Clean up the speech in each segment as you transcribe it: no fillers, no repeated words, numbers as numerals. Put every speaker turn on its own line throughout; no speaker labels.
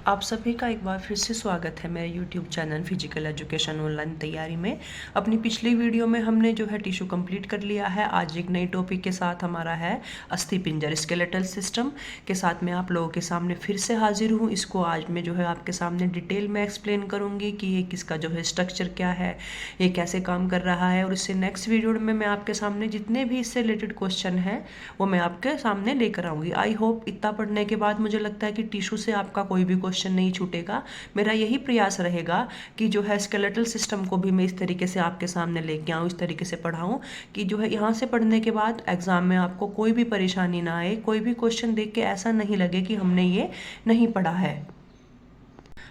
आप सभी का एक बार फिर से स्वागत है मेरे YouTube channel physical education online तैयारी में। अपनी पिछली वीडियो में हमने जो है टिश्यू कंप्लीट कर लिया है। आज एक नई टॉपिक के साथ हमारा है अस्थि पिंजर स्केलेटल सिस्टम के साथ मैं आप लोगों के सामने फिर से हाजिर हूँ। इसको आज मैं जो है आपके सामने डिटेल में एक्सप्लेन करूँगी कि ये किसका जो है स्ट्रक्चर क्या है, ये कैसे काम कर रहा है। और इससे नेक्स्ट वीडियो में मैं आपके सामने जितने भी इससे रिलेटेड क्वेश्चन हैं वो मैं आपके सामने लेकर आऊँगी। आई होप इतना पढ़ने के बाद मुझे लगता है कि टिश्यू से आपका कोई भी क्वेश्चन नहीं छूटेगा। मेरा यही प्रयास रहेगा कि जो है स्केलेटल सिस्टम को भी मैं इस तरीके से आपके सामने लेके आऊँ, इस तरीके से पढ़ाऊँ कि जो है यहाँ से पढ़ने के बाद एग्जाम में आपको कोई भी परेशानी ना आए, कोई भी क्वेश्चन देख के ऐसा नहीं लगे कि हमने ये नहीं पढ़ा है।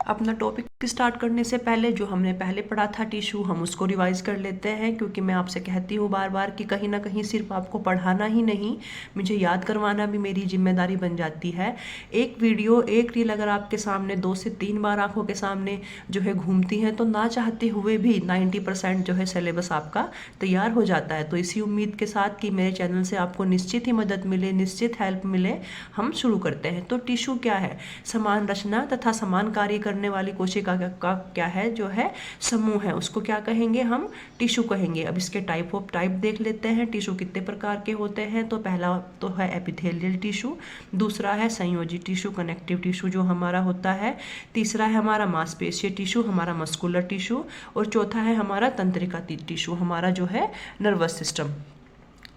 अपना टॉपिक स्टार्ट करने से पहले जो हमने पहले पढ़ा था टिश्यू, हम उसको रिवाइज कर लेते हैं, क्योंकि मैं आपसे कहती हूँ बार बार कि कहीं ना कहीं सिर्फ आपको पढ़ाना ही नहीं, मुझे याद करवाना भी मेरी जिम्मेदारी बन जाती है। एक वीडियो, एक रील अगर आपके सामने 2 से 3 बार आंखों के सामने जो है घूमती है तो ना चाहते हुए भी 90% जो है सिलेबस आपका तैयार हो जाता है। तो इसी उम्मीद के साथ कि मेरे चैनल से आपको निश्चित ही मदद मिले, निश्चित हेल्प मिले, हम शुरू करते हैं। तो टिश्यू क्या है? समान रचना तथा समान कार्य करने वाली कोशिका का क्या है, जो है समूह है, उसको क्या कहेंगे? हम टिश्यू कहेंगे। अब इसके टाइप देख लेते हैं। टिश्यू कितने प्रकार के होते हैं? तो पहला तो है एपिथेलियल टिश्यू, दूसरा है संयोजी टिश्यू, कनेक्टिव टिश्यू जो हमारा होता है, तीसरा है हमारा मांसपेशीय टिश्यू, हमारा मस्कुलर टिश्यू, और चौथा है हमारा तंत्रिका टिश्यू, हमारा जो है नर्वस सिस्टम।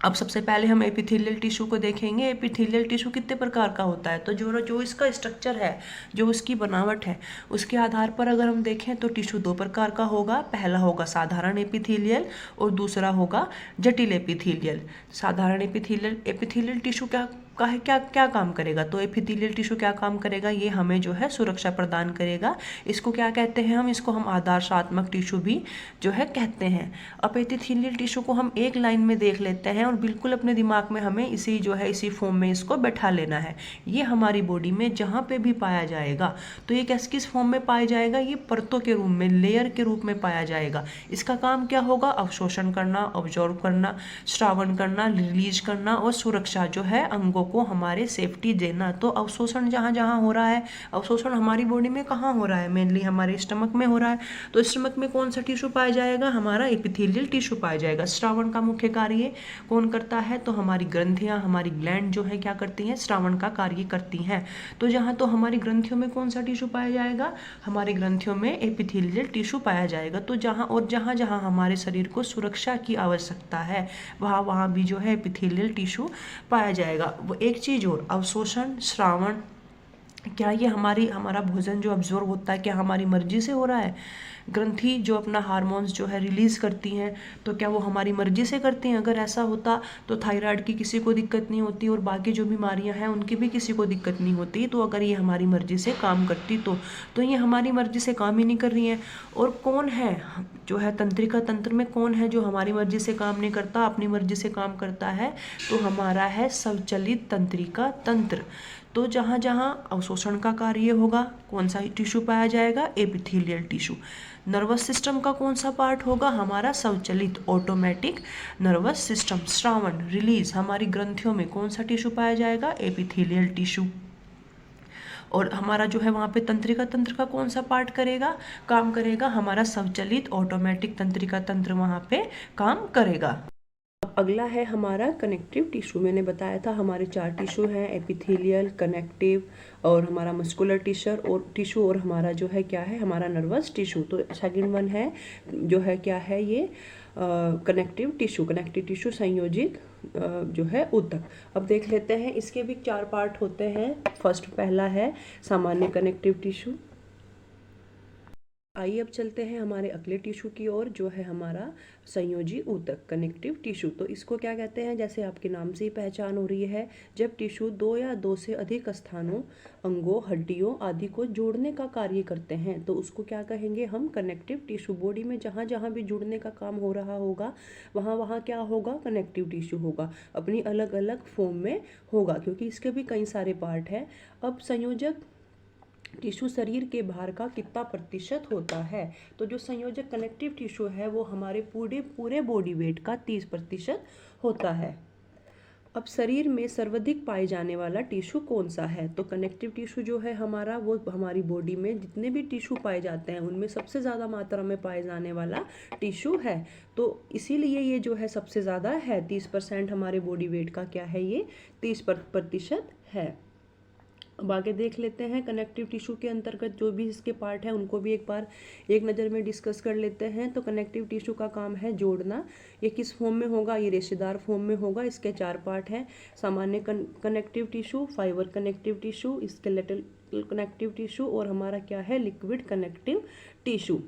अब सबसे पहले हम एपिथेलियल टिश्यू को देखेंगे। एपिथेलियल टिश्यू कितने प्रकार का होता है? तो जो इसका स्ट्रक्चर है, जो उसकी बनावट है, उसके आधार पर अगर हम देखें तो टिश्यू 2 प्रकार का होगा। पहला होगा साधारण एपिथेलियल और दूसरा होगा जटिल एपिथेलियल। साधारण एपिथेलियल टिश्यू क्या काम करेगा? तो एपिथेलियल टिश्यू क्या काम करेगा? ये हमें जो है सुरक्षा प्रदान करेगा। इसको क्या कहते हैं? इसको हम आदर्शात्मक टिश्यू भी जो है कहते हैं। अब एपिथेलियल टिश्यू को हम एक लाइन में देख लेते हैं और बिल्कुल अपने दिमाग में हमें इसी फॉर्म में इसको बैठा लेना है। ये हमारी बॉडी में जहाँ पे भी पाया जाएगा, तो ये किस फॉर्म में पाया जाएगा? ये परतों के रूप में, लेयर के रूप में पाया जाएगा। इसका काम क्या होगा? अवशोषण करना, ऑब्जॉर्व करना, श्रावण करना, रिलीज करना और सुरक्षा जो है अंगों को हमारे सेफ्टी देना। तो अवशोषण जहाँ जहाँ हो रहा है, अवशोषण हमारी बॉडी में कहाँ हो रहा है? मेनली हमारे स्टमक में हो रहा है। तो स्टमक में कौन सा टिश्यू पाया जाएगा? हमारा एपिथेलियल टिश्यू पाया जाएगा। श्रावण का मुख्य कार्य कौन करता है? तो हमारी ग्रंथियां, हमारी ग्लैंड जो है क्या करती हैं? श्रावण का कार्य करती हैं। तो जहाँ तो हमारी ग्रंथियों में कौन सा टिश्यू पाया जाएगा? हमारी ग्रंथियों में एपिथेलियल टिश्यू पाया जाएगा। तो जहाँ जहाँ हमारे शरीर को सुरक्षा की आवश्यकता है, वहाँ भी जो है एपिथेलियल टिश्यू पाया जाएगा। वो एक चीज और, अवशोषण, श्रावण, क्या ये हमारा भोजन जो अब्जॉर्ब होता है, क्या हमारी मर्जी से हो रहा है? ग्रंथि जो अपना हार्मोन्स जो है रिलीज करती हैं, तो क्या वो हमारी मर्जी से करती हैं? अगर ऐसा होता तो थायराइड की किसी को दिक्कत नहीं होती और बाकी जो बीमारियां हैं उनकी भी किसी को दिक्कत नहीं होती। तो अगर ये हमारी मर्जी से काम करती तो ये हमारी मर्जी से काम ही नहीं कर रही है। और कौन है जो है तंत्रिका तंत्र में, कौन है जो हमारी मर्जी से काम नहीं करता, अपनी मर्जी से काम करता है? तो हमारा है स्वचालित तंत्रिका तंत्र। तो जहाँ जहाँ अवशोषण का कार्य होगा, कौन सा टिश्यू पाया जाएगा? Epithelial tissue. नर्वस सिस्टम का कौन सा पार्ट होगा? हमारा स्वचालित automatic nervous system. Shravan, release, हमारी ग्रंथियों में कौन सा टिश्यू पाया जाएगा? Epithelial tissue. और हमारा जो है वहाँ पे तंत्रिका तंत्र का कौन सा पार्ट काम करेगा? हमारा स्वचालित ऑटोमेटिक तंत्रिका तंत्र वहाँ पे काम करेगा। अगला है हमारा कनेक्टिव टिश्यू। मैंने बताया था हमारे 4 टिश्यू हैं, एपिथेलियल, कनेक्टिव और हमारा मस्कुलर टिश्यू और हमारा जो है क्या है? हमारा नर्वस टिश्यू। तो सेकंड वन है जो है क्या है? ये कनेक्टिव टिश्यू संयोजित जो है ऊतक। अब देख लेते हैं, इसके भी 4 पार्ट होते हैं। पहला है सामान्य कनेक्टिव टिश्यू। आइए अब चलते हैं हमारे अगले टिश्यू की ओर, जो है हमारा संयोजी ऊतक, कनेक्टिव टिश्यू। तो इसको क्या कहते हैं? जैसे आपके नाम से ही पहचान हो रही है, जब टिश्यू 2 या 2 से अधिक स्थानों, अंगों, हड्डियों आदि को जोड़ने का कार्य करते हैं, तो उसको क्या कहेंगे हम? Connective tissue. बॉडी में जहाँ जहाँ भी जुड़ने का काम हो रहा होगा, वहाँ वहाँ क्या होगा? कनेक्टिव टिश्यू होगा। अपनी अलग अलग फॉर्म में होगा, क्योंकि इसके भी कई सारे पार्ट हैं। अब संयोजक टिश्यू शरीर के भार का कितना प्रतिशत होता है? तो जो संयोजक कनेक्टिव टिश्यू है वो हमारे पूरे बॉडी वेट का 30% होता है। अब शरीर में सर्वाधिक पाए जाने वाला टिश्यू कौन सा है? तो कनेक्टिव टिश्यू जो है हमारा, वो हमारी बॉडी में जितने भी टिश्यू पाए जाते हैं उनमें सबसे ज़्यादा मात्रा में पाए जाने वाला टिश्यू है। तो इसीलिए ये जो है सबसे ज़्यादा है। 30% हमारे बॉडी वेट का क्या है, ये 30% है। अब आगे देख लेते हैं कनेक्टिव टिश्यू के अंतर्गत जो भी इसके पार्ट हैं उनको भी एक बार एक नज़र में डिस्कस कर लेते हैं। तो कनेक्टिव टिश्यू का काम है जोड़ना। ये किस फॉर्म में होगा? ये रेशेदार फॉर्म में होगा। इसके 4 पार्ट हैं: सामान्य connective tissue, fibre connective tissue, skeletal connective tissue और हमारा क्या है, लिक्विड कनेक्टिव टिश्यू।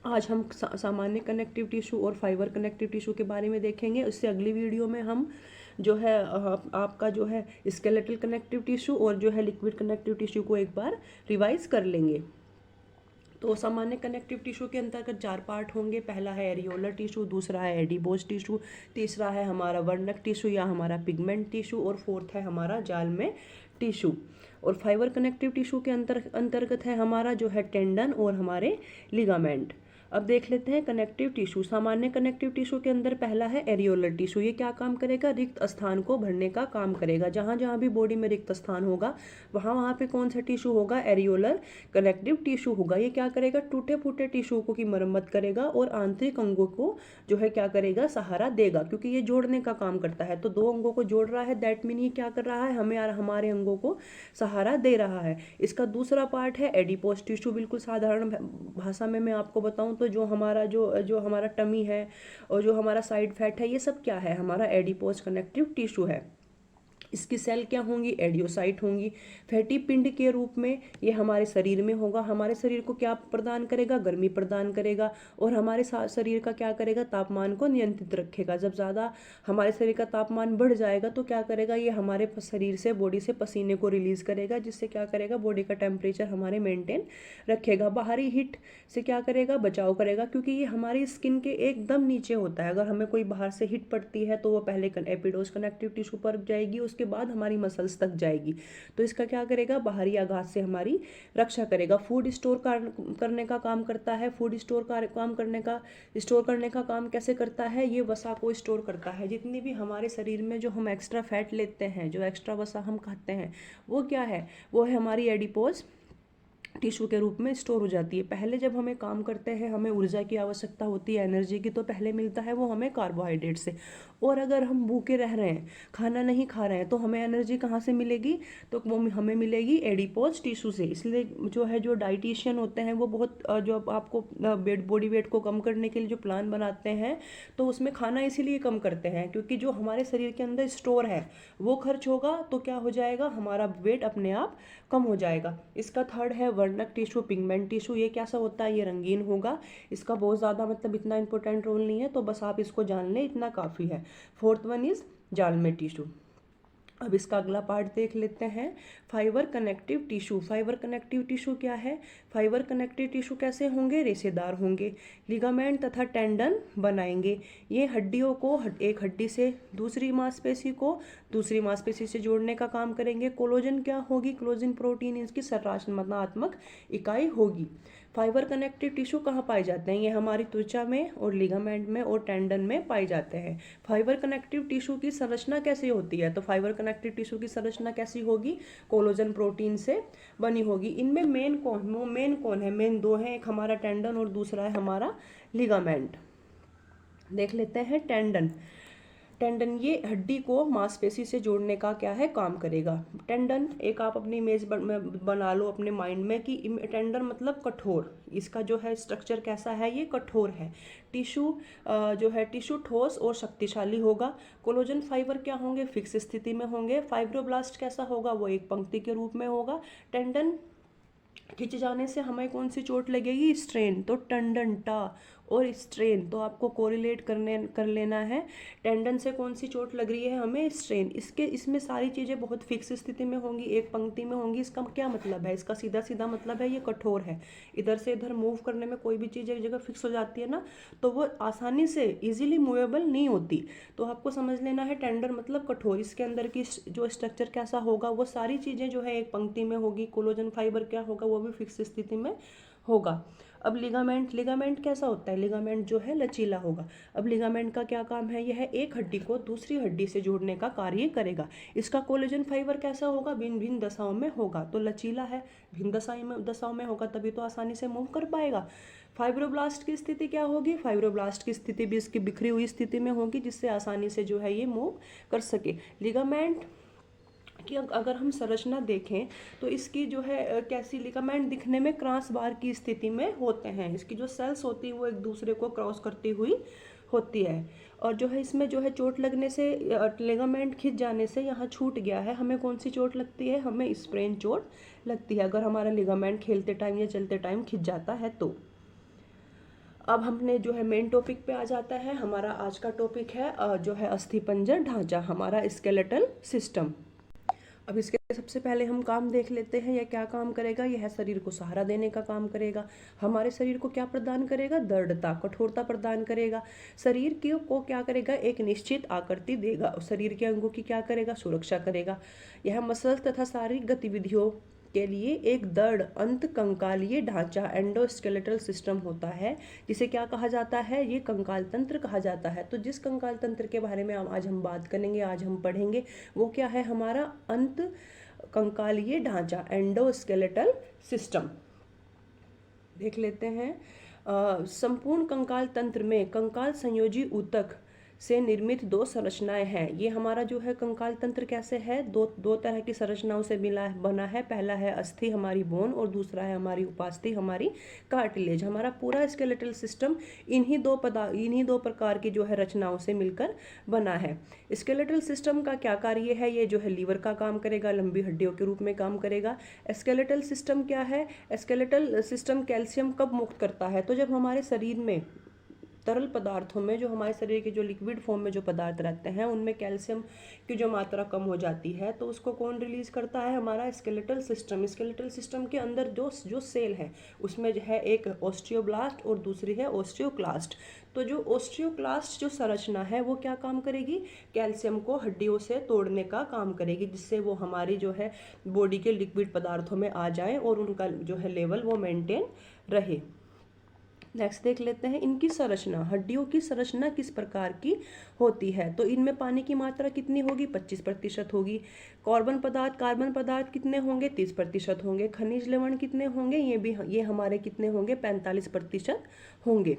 आज हम सामान्य कनेक्टिव टिश्यू और फाइबर कनेक्टिव टिश्यू के बारे में देखेंगे। उससे अगली वीडियो में हम जो है आपका जो है स्केलेटल कनेक्टिव टिश्यू और जो है लिक्विड कनेक्टिव टिश्यू को एक बार रिवाइज कर लेंगे। तो सामान्य कनेक्टिव टिश्यू के अंतर्गत 4 पार्ट होंगे। पहला है एरियोलर टिश्यू, दूसरा है एडिपोज टिश्यू, तीसरा है हमारा वर्णक टिश्यू या हमारा पिगमेंट टिश्यू और फोर्थ है हमारा जाल में टिश्यू। और फाइबर कनेक्टिव टिश्यू के अंतर्गत है हमारा जो है टेंडन और हमारे लिगामेंट। अब देख लेते हैं कनेक्टिव टिश्यू। सामान्य कनेक्टिव टिश्यू के अंदर पहला है एरियोलर टिश्यू। ये क्या काम करेगा? रिक्त स्थान को भरने का काम करेगा। जहाँ जहाँ भी बॉडी में रिक्त स्थान होगा वहाँ वहाँ पे कौन सा टिश्यू होगा? एरियोलर कनेक्टिव टिश्यू होगा। ये क्या करेगा? टूटे फूटे टिश्यू को की मरम्मत करेगा और आंतरिक अंगों को जो है क्या करेगा? सहारा देगा, क्योंकि ये जोड़ने का काम करता है। तो 2 अंगों को जोड़ रहा है, दैट मीन ये क्या कर रहा है? हमें हमारे अंगों को सहारा दे रहा है। इसका दूसरा पार्ट है एडिपोज टिश्यू। बिल्कुल साधारण भाषा में मैं आपको बताऊं तो जो हमारा टमी है और जो हमारा साइड फैट है, ये सब क्या है? हमारा एडिपोज कनेक्टिव टिश्यू है। इसकी सेल क्या होंगी? एडियोसाइट होंगी। फैटी पिंड के रूप में ये हमारे शरीर में होगा। हमारे शरीर को क्या प्रदान करेगा? गर्मी प्रदान करेगा और हमारे शरीर का क्या करेगा? तापमान को नियंत्रित रखेगा। जब ज़्यादा हमारे शरीर का तापमान बढ़ जाएगा तो क्या करेगा? ये हमारे शरीर से, बॉडी से पसीने को रिलीज करेगा, जिससे क्या करेगा? बॉडी का टेम्परेचर हमारे मेंटेन रखेगा। बाहरी हीट से क्या करेगा? बचाव करेगा, क्योंकि ये हमारी स्किन के एकदम नीचे होता है। अगर हमें कोई बाहर से हीट पड़ती है तो वो पहले एपिडोज कनेक्टिव टिश्यू पर जाएगी, उसके बाद हमारी मसल्स तक जाएगी। तो इसका क्या करेगा? बाहरी आघात से हमारी रक्षा करेगा। फूड स्टोर करने का काम करता है। फूड स्टोर करने का काम कैसे करता है? ये वसा को स्टोर करता है। जितनी भी हमारे शरीर में जो हम एक्स्ट्रा फैट लेते हैं, जो एक्स्ट्रा वसा हम खाते हैं, वो क्या है? वो है हमारी एडिपोज टिश्यू के रूप में स्टोर हो जाती है। पहले जब हमें काम करते हैं, हमें ऊर्जा की आवश्यकता होती है, एनर्जी की, तो पहले मिलता है वो हमें कार्बोहाइड्रेट से। और अगर हम भूखे रह रहे हैं, खाना नहीं खा रहे हैं, तो हमें एनर्जी कहाँ से मिलेगी? तो वो हमें मिलेगी एडिपोज टिश्यू से। इसलिए जो डाइटिशियन होते हैं वो बहुत जो आपको बॉडी वेट को कम करने के लिए जो प्लान बनाते हैं, तो उसमें खाना इसीलिए कम करते हैं, क्योंकि जो हमारे शरीर के अंदर स्टोर है वो खर्च होगा तो क्या हो जाएगा? हमारा वेट अपने आप कम हो जाएगा। इसका थर्ड है वर्णक टिश्यू, पिगमेंट टिश्यू। ये कैसा होता है? ये रंगीन होगा। इसका बहुत ज़्यादा मतलब इतना इंपॉर्टेंट रोल नहीं है, तो बस आप इसको जान लें, इतना काफ़ी है। फोर्थ वन इज जाल में टिश्यू। अब इसका अगला पार्ट देख लेते हैं, fibre connective tissue. Fibre connective tissue क्या है? फाइबर कनेक्टिव टिश्यू कैसे होंगे? रेशेदार होंगे। लिगामेंट तथा टेंडन बनाएंगे। ये हड्डियों को एक हड्डी से दूसरी मांसपेशी से जोड़ने का काम करेंगे। कोलोजन क्या होगी? कोलोजन प्रोटीन इसकी संरचनात्मक इकाई होगी। फाइबर कनेक्टिव टिश्यू कहाँ पाए जाते हैं? ये हमारी त्वचा में और लिगामेंट में और टेंडन में पाए जाते हैं। फाइबर कनेक्टिव टिश्यू की संरचना कैसे होती है? तो फाइबर कनेक्टिव टिश्यू की संरचना कैसी होगी? कोलोजन प्रोटीन से बनी होगी। इनमें मेन कौन है? मेन 2 हैं, एक हमारा टेंडन और दूसरा है हमारा लिगामेंट। देख लेते हैं टेंडन ये हड्डी को मांसपेशी से जोड़ने का क्या है? काम करेगा। टेंडन एक आप अपनी इमेज बना लो अपने माइंड में कि टेंडन मतलब कठोर। इसका जो है स्ट्रक्चर कैसा है? ये कठोर है। टिश्यू ठोस और शक्तिशाली होगा। कोलोजन फाइबर क्या होंगे? फिक्स स्थिति में होंगे। फाइब्रोब्लास्ट कैसा होगा? वो एक पंक्ति के रूप में होगा। टेंडन खिंच जाने से हमें कौन सी चोट लगेगी? स्ट्रेन। तो टेंडन टा और स्ट्रेन, तो आपको कोरिलेट कर लेना है। टेंडन से कौन सी चोट लग रही है? हमें स्ट्रेन। इसमें सारी चीज़ें बहुत फिक्स स्थिति में होंगी, एक पंक्ति में होंगी। इसका क्या मतलब है? इसका सीधा सीधा मतलब है ये कठोर है। इधर से इधर मूव करने में कोई भी चीज़ एक जगह फिक्स हो जाती है ना, तो वो आसानी से इजीली मूवेबल नहीं होती। तो आपको समझ लेना है टेंडन मतलब कठोर। इसके अंदर की जो स्ट्रक्चर कैसा होगा? वो सारी चीज़ें जो है एक पंक्ति में होगी। कोलोजन फाइबर क्या होगा? वो भी फिक्स स्थिति में होगा। अब लिगामेंट, लिगामेंट कैसा होता है, लिगामेंट जो है लचीला होगा। अब लिगामेंट का क्या काम है, यह एक हड्डी को दूसरी हड्डी से जोड़ने का कार्य करेगा। इसका कोलेजन फाइबर कैसा होगा, भिन्न भिन्न दशाओं में होगा, तो लचीला है, भिन्न दशाओं में होगा तभी तो आसानी से मूव कर पाएगा। फाइब्रोब्लास्ट की स्थिति क्या होगी, फाइब्रोब्लास्ट की स्थिति भी इसकी बिखरी हुई स्थिति में होगी, जिससे आसानी से जो है ये मूव कर सके। लिगामेंट कि अगर हम संरचना देखें तो इसकी जो है कैसी, लिगामेंट दिखने में क्रॉस बार की स्थिति में होते हैं। इसकी जो सेल्स होती है वो एक दूसरे को क्रॉस करती हुई होती है, और जो है इसमें जो है चोट लगने से, लिगामेंट खिंच जाने से यहाँ छूट गया है, हमें कौन सी चोट लगती है, हमें स्प्रेन चोट लगती है अगर हमारा लिगामेंट खेलते टाइम या चलते टाइम खिंच जाता है तो। अब हमने जो है मेन टॉपिक पे आ जाता है, हमारा आज का टॉपिक है जो है अस्थिपंजर ढांचा, हमारा स्केलेटल सिस्टम। अब इसके सबसे पहले हम काम देख लेते हैं, यह क्या काम करेगा, यह शरीर को सहारा देने का काम करेगा। हमारे शरीर को क्या प्रदान करेगा, दृढ़ता, कठोरता प्रदान करेगा। शरीर को क्या करेगा, एक निश्चित आकृति देगा। शरीर के अंगों की क्या करेगा, सुरक्षा करेगा। यह मसल तथा शारीरिक गतिविधियों के लिए एक दृढ़ अंत कंकालीय ढांचा एंडोस्केलेटल सिस्टम होता है, जिसे क्या कहा जाता है, ये कंकाल तंत्र कहा जाता है। तो जिस कंकाल तंत्र के बारे में आज हम बात करेंगे, आज हम पढ़ेंगे, वो क्या है, हमारा अंत कंकालीय ढांचा एंडोस्केलेटल सिस्टम। देख लेते हैं। संपूर्ण कंकाल तंत्र में कंकाल संयोजी ऊतक से निर्मित दो संरचनाएं हैं। ये हमारा जो है कंकाल तंत्र कैसे है, दो तरह की संरचनाओं से बना है। पहला है अस्थि, हमारी बोन, और दूसरा है हमारी उपास्थि, हमारी कार्टिलेज। हमारा पूरा स्केलेटल सिस्टम इन्हीं दो प्रकार की जो है रचनाओं से मिलकर बना है। स्केलेटल सिस्टम का क्या कार्य है, ये जो है लीवर का काम करेगा, लंबी हड्डियों के रूप में काम करेगा। स्केलेटल सिस्टम क्या है, स्केलेटल सिस्टम कैल्शियम कब मुक्त करता है, तो जब हमारे शरीर में तरल पदार्थों में, जो हमारे शरीर के जो लिक्विड फॉर्म में जो पदार्थ रहते हैं, उनमें कैल्शियम की जो मात्रा कम हो जाती है, तो उसको कौन रिलीज करता है, हमारा स्केलेटल सिस्टम। स्केलेटल सिस्टम के अंदर जो सेल है, उसमें जो है एक ऑस्टियोब्लास्ट और दूसरी है ऑस्टियोक्लास्ट। तो जो ऑस्टियोक्लास्ट जो संरचना है वो क्या काम करेगी, कैल्शियम को हड्डियों से तोड़ने का काम करेगी, जिससे वो हमारी जो है बॉडी के लिक्विड पदार्थों में आ जाए और उनका जो है लेवल वो मेंटेन रहे। नेक्स्ट देख लेते हैं इनकी संरचना। हड्डियों की संरचना किस प्रकार की होती है, तो इनमें पानी की मात्रा कितनी होगी, 25% होगी। कार्बन पदार्थ कितने होंगे, 30% होंगे। खनिज लवण कितने होंगे, ये हमारे कितने होंगे, 45% होंगे।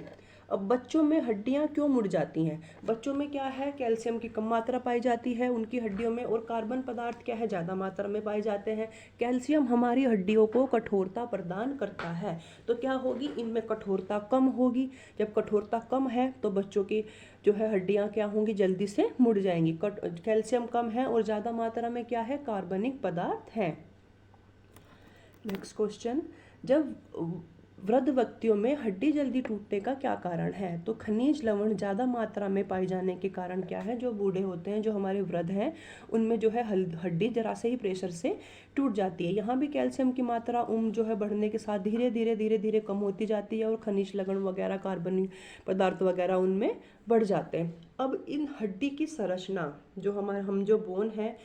अब बच्चों में हड्डियां क्यों मुड़ जाती हैं, बच्चों में क्या है, कैल्शियम की कम मात्रा पाई जाती है उनकी हड्डियों में, और कार्बन पदार्थ क्या है, ज़्यादा मात्रा में पाए जाते हैं। कैल्शियम हमारी हड्डियों को कठोरता प्रदान करता है, तो क्या होगी, इनमें कठोरता कम होगी। जब कठोरता कम है तो बच्चों की जो है हड्डियां क्या होंगी, जल्दी से मुड़ जाएंगी। कैल्शियम कम है और ज़्यादा मात्रा में क्या है, कार्बनिक पदार्थ है। नेक्स्ट क्वेश्चन, जब वृद्ध व्यक्तियों में हड्डी जल्दी टूटने का क्या कारण है, तो खनिज लवण ज़्यादा मात्रा में पाए जाने के कारण क्या है, जो बूढ़े होते हैं, जो हमारे वृद्ध हैं, उनमें जो है हड्डी जरा से ही प्रेशर से टूट जाती है। यहाँ भी कैल्शियम की मात्रा उम्र जो है बढ़ने के साथ धीरे धीरे कम होती जाती है, और खनिज लवण वगैरह कार्बनिक पदार्थ वगैरह उनमें बढ़ जाते हैं। अब इन हड्डी की संरचना जो हम जो बोन है,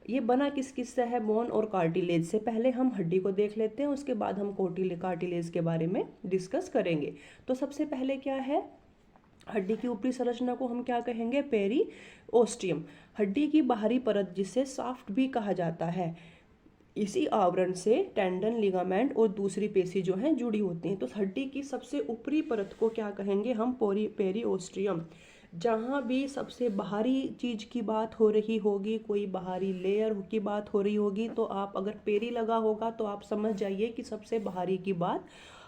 ये बना किस से है, बोन और कार्टिलेज से। पहले हम हड्डी को देख लेते हैं, उसके बाद हम कार्टिलेज के बारे में डिस्कस करेंगे। तो सबसे पहले क्या है, हड्डी की ऊपरी संरचना को हम क्या कहेंगे, पेरिओस्टियम। हड्डी की बाहरी परत, जिसे शाफ्ट भी कहा जाता है, इसी आवरण से टेंडन, लिगामेंट और दूसरी पेशी जो हैं जुड़ी होती हैं। तो हड्डी की सबसे ऊपरी परत को क्या कहेंगे हम, पेरिओस्टियम। जहाँ भी सबसे बाहरी चीज़ की बात हो रही होगी, कोई बाहरी लेयर की बात हो रही होगी, तो आप अगर पेरी लगा होगा तो आप समझ जाइए कि सबसे बाहरी की बात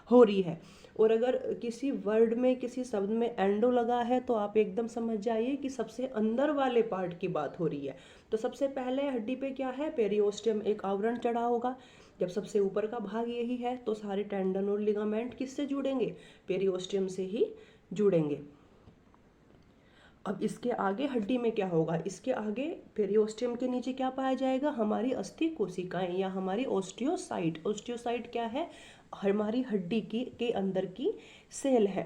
हो रही है। और अगर किसी वर्ड में, किसी शब्द में एंडो लगा है, तो आप एकदम समझ जाइए कि सबसे अंदर वाले पार्ट की बात हो रही है। तो सबसे पहले हड्डी पे क्या है, पेरिओस्टियम, एक आवरण चढ़ा होगा। जब सबसे ऊपर का भाग यही है, तो सारे टेंडन और लिगामेंट किससे जुड़ेंगे, पेरिओस्टियम से ही जुड़ेंगे। अब इसके आगे हड्डी में क्या होगा, इसके आगे पेरिओस्टियम के नीचे क्या पाया जाएगा, हमारी अस्थि कोशिकाएं या हमारी ओस्टियोसाइट। ओस्टियोसाइट क्या है, हमारी हड्डी के अंदर की सेल है।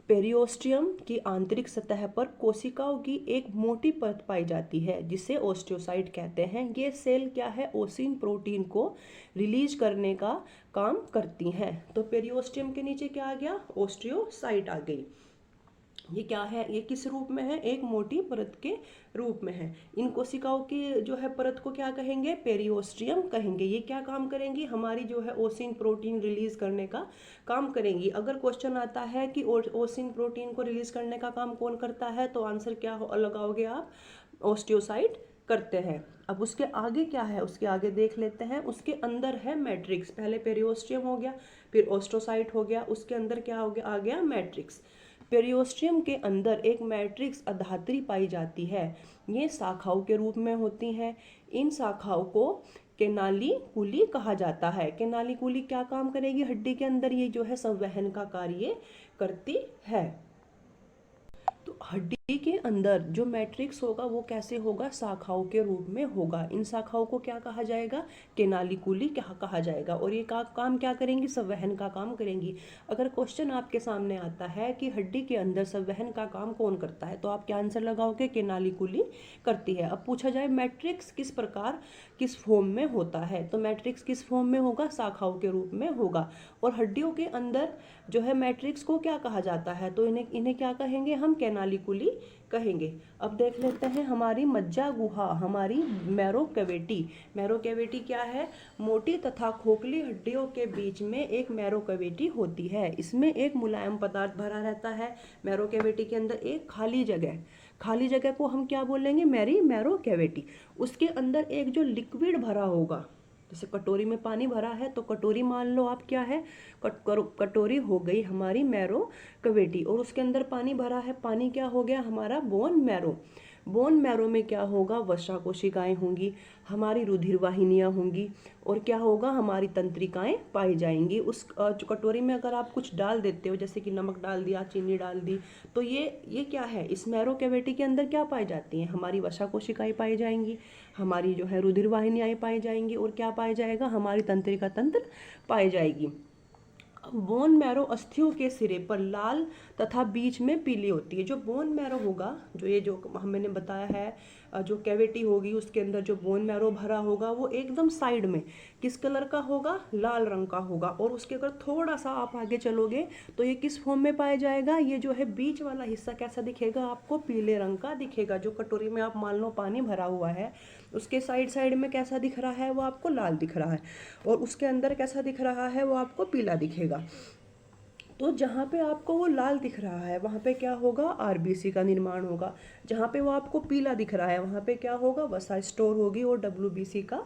पेरियोस्टियम की आंतरिक सतह पर कोशिकाओं की एक मोटी परत पाई जाती है जिसे ओस्टियोसाइट कहते हैं। ये सेल क्या है, ओसिन प्रोटीन को रिलीज करने का काम करती हैं। तो पेरियोस्टियम के नीचे क्या आ गया, ओस्टियोसाइट आ गई। ये क्या है, ये किस रूप में है, एक मोटी परत के रूप में है। इन कोशिकाओं की जो है परत को क्या कहेंगे, पेरियोस्टियम कहेंगे। ये क्या काम करेंगी, हमारी जो है ओसिन प्रोटीन रिलीज करने का काम करेंगी। अगर क्वेश्चन आता है कि ओसिन प्रोटीन को रिलीज करने का काम कौन करता है, तो आंसर क्या लगाओगे आप, ओस्टियोसाइट करते हैं। अब उसके आगे क्या है, उसके आगे देख लेते हैं। उसके अंदर है मैट्रिक्स। पहले पेरियोस्टियम हो गया, फिर ओस्टोसाइट हो गया, उसके अंदर क्या हो गया, आ गया मैट्रिक्स। पेरियोस्टियम के अंदर एक मैट्रिक्स अधात्री पाई जाती है। ये शाखाओं के रूप में होती हैं। इन शाखाओं को केनालिकुली कहा जाता है। केनालिकुली क्या काम करेगी, हड्डी के अंदर ये जो है संवहन का कार्य करती है। तो हड्डी के अंदर जो मैट्रिक्स होगा वो कैसे होगा, शाखाओं के रूप में होगा। इन शाखाओं को क्या कहा जाएगा, केनालिकुली क्या कहा जाएगा। और ये काम क्या करेंगी, संवहन का काम करेंगी। अगर क्वेश्चन आपके सामने आता है कि हड्डी के अंदर संवहन का काम कौन करता है, तो आप क्या आंसर लगाओगे, केनालिकुली करती है। अब पूछा जाए मैट्रिक्स किस प्रकार किस फॉर्म में होता है, तो मैट्रिक्स किस फॉर्म में होगा, शाखाओं के रूप में होगा। और हड्डियों के अंदर जो है मैट्रिक्स को क्या कहा जाता है, तो इन्हें क्या कहेंगे हम, केनालिकुली कहेंगे। अब देख लेते हैं हमारी मज्जा गुहा, हमारी मैरो कैविटी। मैरो कैविटी क्या है, मोटी तथा खोखली हड्डियों के बीच में एक मैरो कैविटी होती है। इसमें एक मुलायम पदार्थ भरा रहता है। मैरो कैविटी के अंदर एक खाली जगह को हम क्या बोलेंगे, मैरो कैविटी। उसके अंदर एक जो लिक्विड भरा होगा, जैसे कटोरी में पानी भरा है, तो कटोरी मान लो आप क्या है, कटोरी हो गई हमारी मैरो कैविटी, और उसके अंदर पानी भरा है। पानी क्या हो गया, हमारा बोन मैरो। बोन मैरो में क्या होगा, वसा कोशिकाएं होंगी, हमारी रुधिर वाहिनियां होंगी, और क्या होगा, हमारी तंत्रिकाएं पाई जाएंगी। उस कटोरी में अगर आप कुछ डाल देते हो, जैसे कि नमक डाल दिया, चीनी डाल दी, तो ये क्या है, इस मैरो कैविटी के अंदर क्या पाई जाती हैं, हमारी वसा कोशिकाएं पाई जाएंगी, हमारी जो है रुधिर वाहिनियां पाई जाएंगी, और क्या पाया जाएगा, हमारी तंत्रिका तंत्र पाई जाएगी। बोन मैरो अस्थियों के सिरे पर लाल तथा बीच में पीली होती है। जो बोन मैरो होगा, जो मैंने बताया है, जो कैविटी होगी उसके अंदर जो बोन मैरो भरा होगा, वो एकदम साइड में किस कलर का होगा, लाल रंग का होगा। और उसके अगर थोड़ा सा आप आगे चलोगे तो ये किस फॉर्म में पाया जाएगा, ये जो है बीच वाला हिस्सा कैसा दिखेगा आपको, पीले रंग का दिखेगा। जो कटोरी में आप मान लो पानी भरा हुआ है, उसके साइड में कैसा दिख रहा है, वो आपको लाल दिख रहा है, और उसके अंदर कैसा दिख रहा है, वो आपको पीला दिखेगा। तो जहाँ पे आपको वो लाल दिख रहा है, वहाँ पे क्या होगा, आरबीसी का निर्माण होगा। जहाँ पे वो आपको पीला दिख रहा है, वहाँ पे क्या होगा, वसा स्टोर होगी और डब्ल्यूबीसी का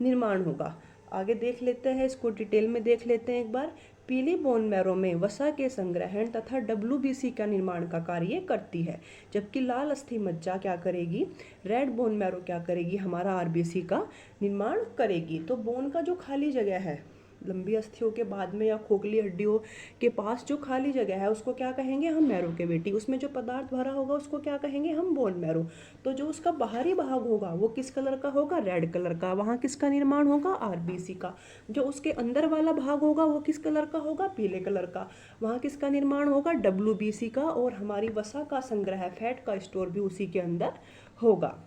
निर्माण होगा। आगे देख लेते हैं, इसको डिटेल में देख लेते हैं एक बार। पीली बोन मैरो में वसा के संग्रहण तथा डब्ल्यूबीसी का निर्माण का कार्य करती है, जबकि लाल अस्थि मज्जा क्या करेगी, रेड बोन मैरो क्या करेगी, हमारा आरबीसी का निर्माण करेगी। तो बोन का जो खाली जगह है, लंबी अस्थियों के बाद में या खोखली हड्डियों के पास जो खाली जगह है, उसको क्या कहेंगे हम, मैरो कैविटी। उसमें जो पदार्थ भरा होगा उसको क्या कहेंगे हम, बोन मैरो। तो जो उसका बाहरी भाग होगा वो किस कलर का होगा, रेड कलर का। वहाँ किसका निर्माण होगा, आरबीसी का। जो उसके अंदर वाला भाग होगा वो किस कलर का होगा, पीले कलर का। वहाँ किसका निर्माण होगा, डब्ल्यूबीसी का। और हमारी वसा का संग्रह, फैट का स्टोर भी उसी के अंदर होगा।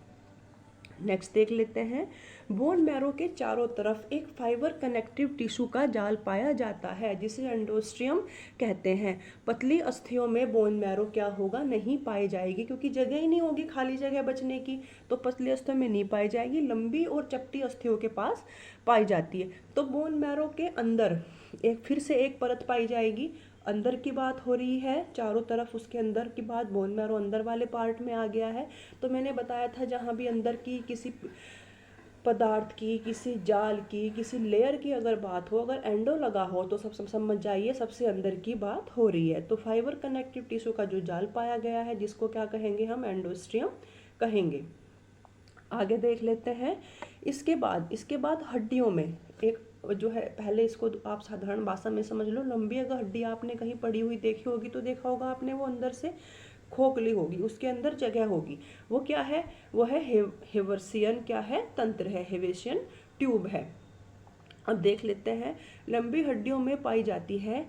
नेक्स्ट देख लेते हैं। बोन मैरो के चारों तरफ एक फाइबर कनेक्टिव टिश्यू का जाल पाया जाता है, जिसे एंडोस्ट्रियम कहते हैं। पतली अस्थियों में बोन मैरो क्या होगा, नहीं पाई जाएगी, क्योंकि जगह ही नहीं होगी खाली जगह बचने की, तो पतली अस्थियों में नहीं पाई जाएगी, लंबी और चपटी अस्थियों के पास पाई जाती है। तो बोन मैरो के अंदर फिर से एक परत पाई जाएगी। अंदर की बात हो रही है, चारों तरफ उसके अंदर की बात, बोन मैरो अंदर वाले पार्ट में आ गया है। तो मैंने बताया था, जहाँ भी अंदर की किसी पदार्थ की, किसी जाल की, किसी लेयर की अगर बात हो, अगर एंडो लगा हो, तो सब समझ जाइए सबसे अंदर की बात हो रही है। तो फाइबर कनेक्टिव टिश्यू का जो जाल पाया गया है, जिसको क्या कहेंगे हम, एंडोस्ट्रियम कहेंगे। आगे देख लेते हैं। इसके बाद हड्डियों में एक जो है, पहले इसको आप साधारण भाषा में समझ लो। लंबी अगर हड्डी आपने कहीं पड़ी हुई देखी होगी तो देखा होगा आपने, वो अंदर से खोखली होगी, उसके अंदर जगह होगी। वो क्या है, वो है हेवर्सियन क्या है, तंत्र है, हेवेशियन ट्यूब है। अब देख लेते हैं। लंबी हड्डियों में पाई जाती है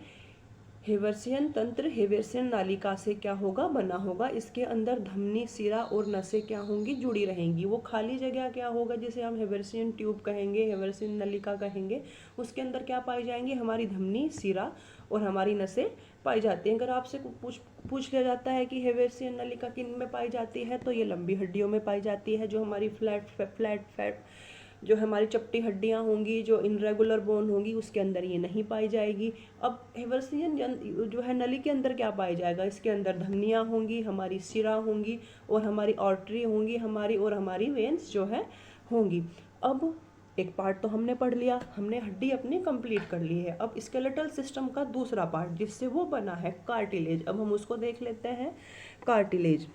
हेवर्सियन तंत्र हेवर्सियन नालिका से क्या होगा, बना होगा। इसके अंदर धमनी, सिरा और नसें क्या होंगी, जुड़ी रहेंगी। वो खाली जगह क्या होगा, जिसे हम हेवर्सियन ट्यूब कहेंगे, हेवर्सियन नलिका कहेंगे, उसके अंदर क्या पाई जाएंगी, हमारी धमनी, सिरा और हमारी नसें पाई जाती हैं। अगर आपसे पूछ लिया जाता है कि हेवर्सियन नलिका किन में पाई जाती है, तो ये लंबी हड्डियों में पाई जाती है। जो हमारी फ्लैट फैट जो हमारी चपटी हड्डियां होंगी, जो इनरेगुलर बोन होंगी, उसके अंदर ये नहीं पाई जाएगी। अब हेवर्सियन जो है नली के अंदर क्या पाया जाएगा, इसके अंदर धमनियां होंगी, हमारी सिरा होंगी और हमारी आर्टरी होंगी हमारी, और हमारी वेन्स जो है होंगी। अब एक पार्ट तो हमने पढ़ लिया, हमने हड्डी अपनी कंप्लीट कर ली है। अब स्केलेटल सिस्टम का दूसरा पार्ट जिससे वो बना है कार्टिलेज, अब हम उसको देख लेते हैं। कार्टिलेज,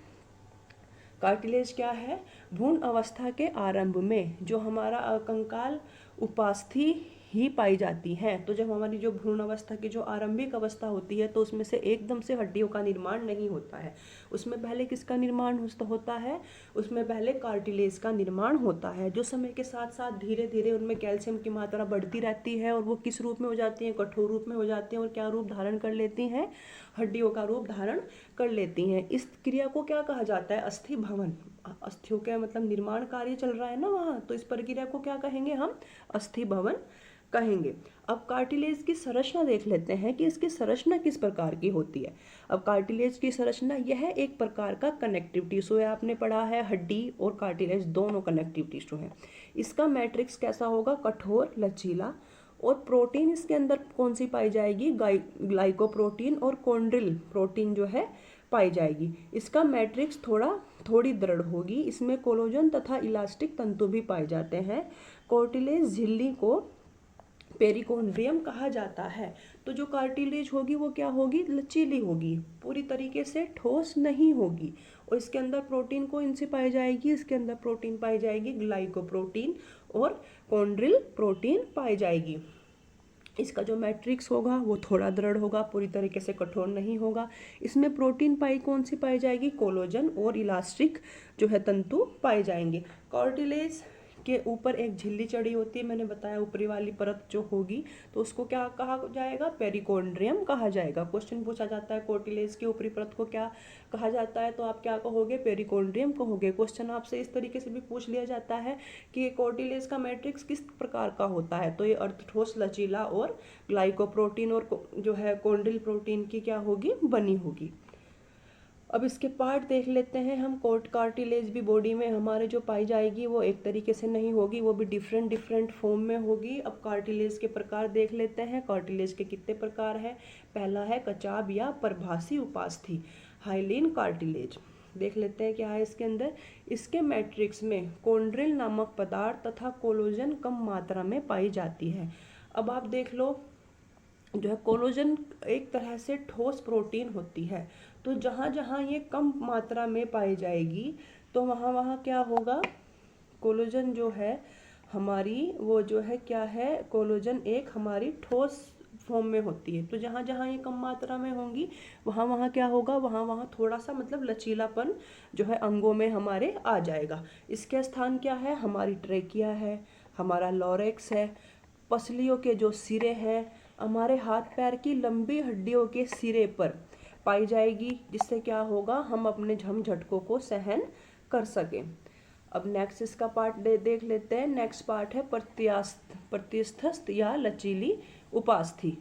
कार्टिलेज क्या है, भ्रूण अवस्था के आरंभ में जो हमारा कंकाल उपास्थि ही पाई जाती है। तो जब हमारी जो भ्रूण अवस्था की जो आरंभिक अवस्था होती है, तो उसमें से एकदम से हड्डियों का निर्माण नहीं होता है। उसमें पहले किसका निर्माण होता है, उसमें पहले कार्टिलेज का निर्माण होता है, जो समय के साथ साथ धीरे धीरे उनमें कैल्शियम की मात्रा बढ़ती रहती है, और वो किस रूप में हो जाती हैं, कठोर रूप में हो जाती हैं, और क्या रूप धारण कर लेती हैं, हड्डियों का रूप धारण कर लेती हैं। इस क्रिया को क्या कहा जाता है, अस्थि भवन। अस्थियों का मतलब निर्माण कार्य चल रहा है ना वहाँ, तो इस प्रक्रिया को क्या कहेंगे हम, अस्थि भवन कहेंगे। अब कार्टिलेज की संरचना देख लेते हैं कि इसकी संरचना किस प्रकार की होती है। अब कार्टिलेज की संरचना, यह एक प्रकार का कनेक्टिव टिश्यू है। आपने पढ़ा है हड्डी और कार्टिलेज दोनों कनेक्टिव टिश्यू है। इसका मैट्रिक्स कैसा होगा, कठोर, लचीला, और प्रोटीन इसके अंदर कौन सी पाई जाएगी, ग्लाइकोप्रोटीन और कॉन्ड्रिल प्रोटीन जो है पाई जाएगी। इसका मैट्रिक्स थोड़ी दृढ़ होगी। इसमें कोलोजन तथा इलास्टिक तंतु भी पाए जाते हैं। कार्टिलेज झिल्ली को पेरिकोन्ड्रियम कहा जाता है। तो जो कार्टिलेज होगी वो क्या होगी, लचीली होगी, पूरी तरीके से ठोस नहीं होगी। और इसके अंदर प्रोटीन को इनसे पाई जाएगी, इसके अंदर प्रोटीन पाई जाएगी, ग्लाइकोप्रोटीन और कॉन्ड्रिल प्रोटीन पाई जाएगी। इसका जो मैट्रिक्स होगा वो थोड़ा दृढ़ होगा, पूरी तरीके से कठोर नहीं होगा। इसमें प्रोटीन कौन सी पाई जाएगी, कोलोजन और इलास्टिक जो है तंतु पाए जाएंगे। कार्टिलेज के ऊपर एक झिल्ली चढ़ी होती है, मैंने बताया ऊपरी वाली परत जो होगी, तो उसको क्या कहा जाएगा, पेरिकोन्ड्रियम कहा जाएगा। क्वेश्चन पूछा जाता है कार्टिलेज की ऊपरी परत को क्या कहा जाता है, तो आप क्या कहोगे, पेरिकोन्ड्रियम कहोगे। क्वेश्चन आपसे इस तरीके से भी पूछ लिया जाता है कि कार्टिलेज का मैट्रिक्स किस प्रकार का होता है, तो ये अर्धठोस, लचीला और ग्लाइकोप्रोटीन और जो है कॉन्ड्रिल प्रोटीन की क्या होगी, बनी होगी। अब इसके पार्ट देख लेते हैं हम। कार्टिलेज भी बॉडी में हमारे जो पाई जाएगी वो एक तरीके से नहीं होगी, वो भी डिफरेंट फॉर्म में होगी। अब कार्टिलेज के प्रकार देख लेते हैं। कार्टिलेज के कितने प्रकार हैं, पहला है कचाब या परभासी उपास्थि, हाइलिन कार्टिलेज। देख लेते हैं क्या है इसके अंदर। इसके मैट्रिक्स में कॉन्ड्रिल नामक पदार्थ तथा कोलोजन कम मात्रा में पाई जाती है। अब आप देख लो, जो है कोलोजन एक तरह से ठोस प्रोटीन होती है, तो जहाँ जहाँ ये कम मात्रा में पाई जाएगी तो वहाँ वहाँ क्या होगा, कोलोजन जो है हमारी वो जो है क्या है, कोलोजन एक हमारी ठोस फॉर्म में होती है। तो जहाँ जहाँ ये कम मात्रा में होंगी वहाँ वहाँ क्या होगा, वहाँ वहाँ थोड़ा सा मतलब लचीलापन जो है अंगों में हमारे आ जाएगा। इसके स्थान क्या है, हमारी ट्रेकिया है, हमारा लॉरेक्स है, पसलियों के जो सिरे हैं, हमारे हाथ पैर की लंबी हड्डियों के सिरे पर पाई जाएगी, जिससे क्या होगा, हम अपने झटकों को सहन कर सकें। अब नेक्स्ट इसका पार्ट देख लेते हैं। नेक्स्ट पार्ट है प्रत्यस्थस्थ या लचीली उपास्थि,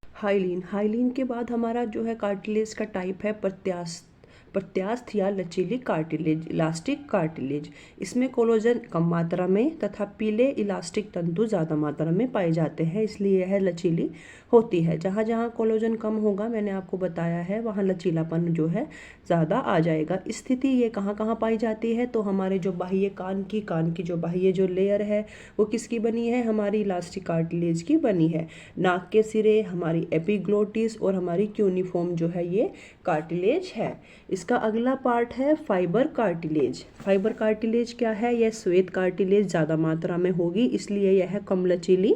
हाइलिन। हाइलिन के बाद हमारा जो है कार्टिलेज का टाइप है प्रत्यास्थ या लचीली कार्टिलेज, इलास्टिक कार्टिलेज। इसमें कोलोजन कम मात्रा में तथा पीले इलास्टिक तंतु ज़्यादा मात्रा में पाए जाते हैं, इसलिए यह लचीली होती है। जहाँ जहाँ कोलोजन कम होगा, मैंने आपको बताया है, वहाँ लचीलापन जो है ज़्यादा आ जाएगा। स्थिति ये कहाँ कहाँ पाई जाती है, तो हमारे जो बाह्य कान की जो बाह्य जो लेयर है वो किसकी बनी है, हमारी इलास्टिक कार्टिलेज की बनी है। नाक के सिरे, हमारी एपिग्लोटिस और हमारी क्यूनिफॉर्म जो है ये कार्टिलेज है। इसका अगला पार्ट है फाइबर कार्टिलेज। फाइबर कार्टिलेज क्या है, यह श्वेत कार्टिलेज ज़्यादा मात्रा में होगी, इसलिए यह कम लचीली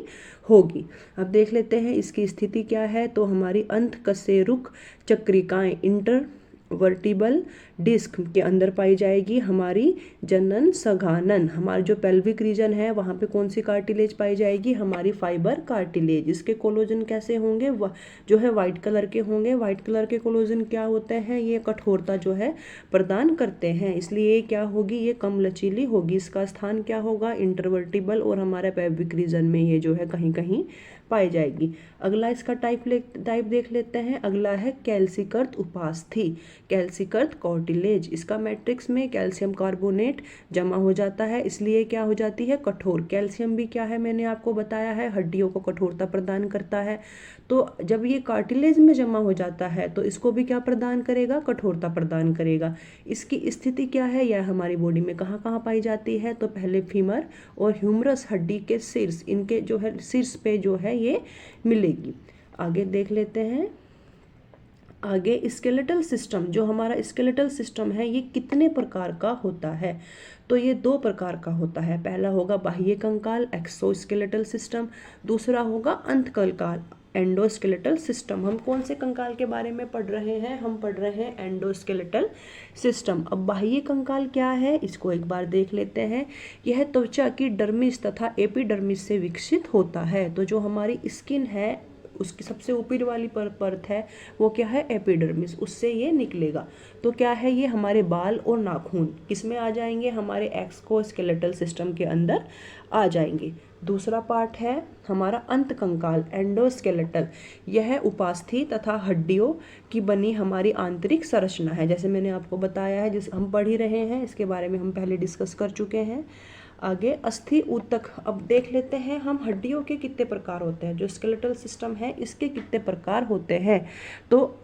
होगी। अब देख लेते हैं इसकी स्थिति क्या है, तो हमारी अंत कशेरुक चक्रिकाएं, इंटरवर्टिबल डिस्क के अंदर पाई जाएगी हमारी जनन सघानन। हमारा जो पेल्विक रीजन है वहाँ पे कौन सी कार्टिलेज पाई जाएगी? हमारी फाइबर कार्टिलेज। इसके कोलोजन कैसे होंगे? जो है व्हाइट कलर के होंगे। व्हाइट कलर के कोलोजन क्या होते हैं? ये कठोरता जो है प्रदान करते हैं, इसलिए ये क्या होगी? ये कम लचीली होगी। इसका स्थान क्या होगा? इंटरवर्टिबल और हमारे पेल्विक रीजन में ये जो है कहीं कहीं पाई जाएगी। अगला इसका टाइप देख लेते हैं। अगला है कैल्सीकृत उपास्थि, कैल्सीकृत कार्टिलेज। इसका मैट्रिक्स में कैल्शियम कार्बोनेट जमा हो जाता है, इसलिए क्या हो जाती है? कठोर। कैल्शियम भी क्या है? मैंने आपको बताया है, हड्डियों को कठोरता प्रदान करता है। तो जब ये कार्टिलेज में जमा हो जाता है तो इसको भी क्या प्रदान करेगा? कठोरता प्रदान करेगा। इसकी स्थिति क्या है? यह हमारी बॉडी में कहाँ कहाँ पाई जाती है? तो पहले फीमर और ह्यूमरस हड्डी के शीर्ष, इनके जो है शीर्ष पे जो है ये मिलेगी। आगे देख लेते हैं। आगे स्केलेटल सिस्टम, जो हमारा स्केलेटल सिस्टम है ये कितने प्रकार का होता है? तो ये 2 प्रकार का होता है। पहला होगा बाह्य कंकाल एक्सोस्केलेटल सिस्टम, दूसरा होगा अंतकंकाल एंडोस्केलेटल सिस्टम। हम कौन से कंकाल के बारे में पढ़ रहे हैं? हम पढ़ रहे हैं एंडोस्केलेटल सिस्टम। अब बाह्य कंकाल क्या है इसको एक बार देख लेते हैं। यह त्वचा की डर्मिस तथा एपिडर्मिस से विकसित होता है। तो जो हमारी स्किन है उसकी सबसे ऊपरी वाली परत है वो क्या है? एपिडर्मिस, उससे ये निकलेगा। तो क्या है? ये हमारे बाल और नाखून किसमें आ जाएंगे? हमारे एक्सोस्केलेटल सिस्टम के अंदर आ जाएंगे। दूसरा पार्ट है हमारा अंतकंकाल एंडोस्केलेटल। यह उपास्थि तथा हड्डियों की बनी हमारी आंतरिक संरचना है। जैसे मैंने आपको बताया है, जिस हम पढ़ ही रहे हैं, इसके बारे में हम पहले डिस्कस कर चुके हैं। आगे अस्थि ऊतक। अब देख लेते हैं हम हड्डियों के कितने प्रकार होते हैं। जो स्केलेटल सिस्टम है इसके कितने प्रकार होते हैं? तो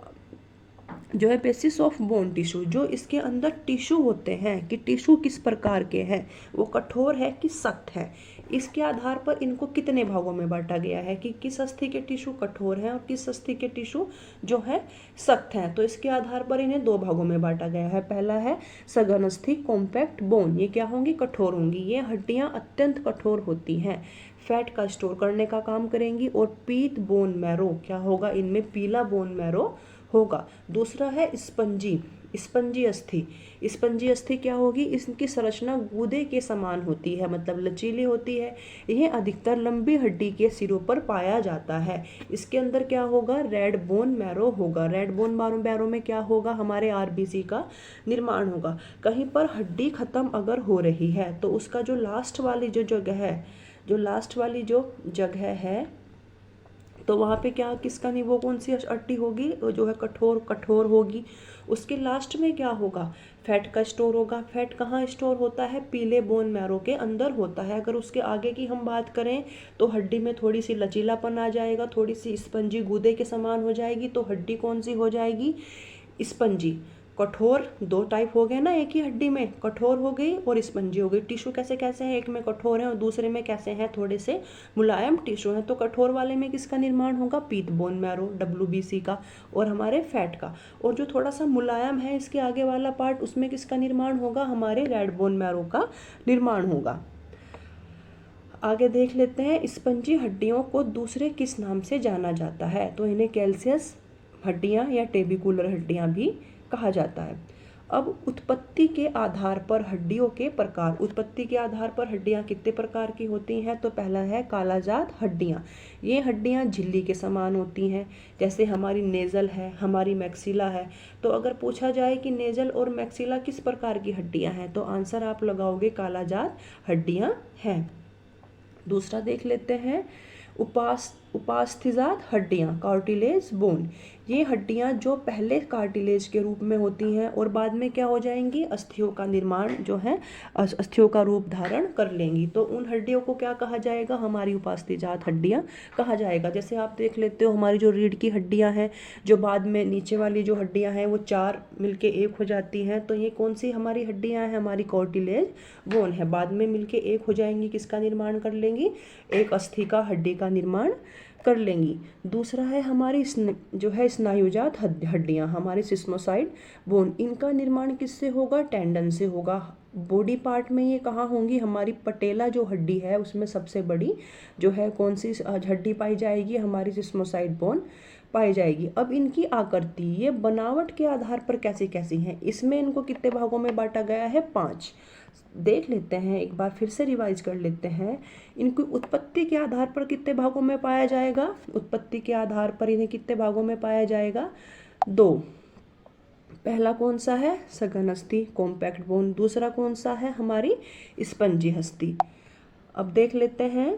जो है बेसिस ऑफ बोन टिश्यू, जो इसके अंदर टिश्यू होते हैं कि टिश्यू किस प्रकार के हैं, वो कठोर है कि सख्त है, इसके आधार पर इनको कितने भागों में बांटा गया है कि किस अस्थि के टिश्यू कठोर हैं और किस अस्थि के टिश्यू जो है सख्त हैं। तो इसके आधार पर इन्हें 2 भागों में बांटा गया है। पहला है सघन अस्थि कॉम्पैक्ट बोन, ये क्या होंगी? कठोर होंगी। ये हड्डियां अत्यंत कठोर होती हैं, फैट का स्टोर करने का काम करेंगी। और पीत बोन मैरो, क्या होगा? इनमें पीला बोन मैरो होगा। दूसरा है स्पंजी, स्पंजी अस्थि। स्पंजी अस्थि क्या होगी? इसकी संरचना गूदे के समान होती है, मतलब लचीली होती है। यह अधिकतर लंबी हड्डी के सिरों पर पाया जाता है। इसके अंदर क्या होगा? रेड बोन मैरो होगा। रेड बोन मैरो में क्या होगा? हमारे आरबीसी का निर्माण होगा। कहीं पर हड्डी खत्म अगर हो रही है तो उसका जो लास्ट वाली जो जगह है तो वहाँ पे क्या किसका नहीं, वो कौन सी हड्डी होगी? जो है कठोर होगी। उसके लास्ट में क्या होगा? फैट का स्टोर होगा। फैट कहाँ स्टोर होता है? पीले बोन मैरो के अंदर होता है। अगर उसके आगे की हम बात करें तो हड्डी में थोड़ी सी लचीलापन आ जाएगा, थोड़ी सी स्पंजी गूदे के समान हो जाएगी। तो हड्डी कौन सी हो जाएगी? स्पंजी। कठोर 2 टाइप हो गए ना एक ही हड्डी में, कठोर हो गई और स्पंजी हो गई। टिश्यू कैसे कैसे हैं? एक में कठोर है और दूसरे में कैसे हैं? थोड़े से मुलायम टिश्यू हैं। तो कठोर वाले में किसका निर्माण होगा? पीत बोन मैरो WBC का और हमारे फैट का। और जो थोड़ा सा मुलायम है इसके आगे वाला पार्ट, उसमें किसका निर्माण होगा? हमारे रेड बोन मैरो का निर्माण होगा। आगे देख लेते हैं स्पंजी हड्डियों को दूसरे किस नाम से जाना जाता है? तो इन्हें कैल्सियस हड्डियां या टेबिकुलर हड्डियां भी कहा जाता है। अब उत्पत्ति के आधार पर हड्डियों के प्रकार। उत्पत्ति के आधार पर हड्डियां कितने प्रकार की होती हैं? तो पहला है कालाजात हड्डियां। ये हड्डियां झिल्ली के समान होती हैं, जैसे हमारी नेजल है, हमारी मैक्सिला है। तो अगर पूछा जाए कि नेजल और मैक्सिला किस प्रकार की हड्डियां हैं, तो आंसर आप लगाओगे कालाजात हड्डियां हैं। दूसरा देख लेते हैं उपास्थिजात हड्डियां, कार्टिलेज बोन। ये हड्डियां जो पहले कार्टिलेज के रूप में होती हैं और बाद में क्या हो जाएंगी? अस्थियों का निर्माण जो है अस्थियों का रूप धारण कर लेंगी। तो उन हड्डियों को क्या कहा जाएगा? हमारी उपास्थिजात हड्डियां कहा जाएगा। जैसे आप देख लेते हो हमारी जो रीढ़ की हड्डियां हैं, जो बाद में नीचे वाली जो हड्डियां हैं वो 4 मिलके 1 हो जाती हैं। तो ये कौन सी हमारी हड्डियां हैं? हमारी कार्टिलेज बोन है। बाद में मिलके 1 हो जाएंगी, किसका निर्माण कर लेंगी? एक अस्थि का हड्डी का निर्माण कर लेंगी। दूसरा है हमारी जो है स्नायुजात हड्डियां, हमारे सिस्मोसाइड बोन। इनका निर्माण किससे होगा? टेंडन से होगा। बॉडी पार्ट में ये कहाँ होंगी? हमारी पटेला जो हड्डी है उसमें सबसे बड़ी जो है कौन सी हड्डी पाई जाएगी? हमारी सिस्मोसाइड बोन पाई जाएगी। अब इनकी आकृति, ये बनावट के आधार पर कैसी कैसी हैं, इसमें इनको कितने भागों में बांटा गया है, 5। देख लेते हैं एक बार, फिर से रिवाइज कर लेते हैं। इनकी उत्पत्ति के आधार पर कितने भागों में पाया जाएगा, उत्पत्ति के आधार पर इन्हें कितने भागों में पाया जाएगा, 2। पहला कौन सा है, सघन अस्थि कॉम्पैक्ट बोन, दूसरा कौन सा है, हमारी स्पंजी अस्थि। अब देख लेते हैं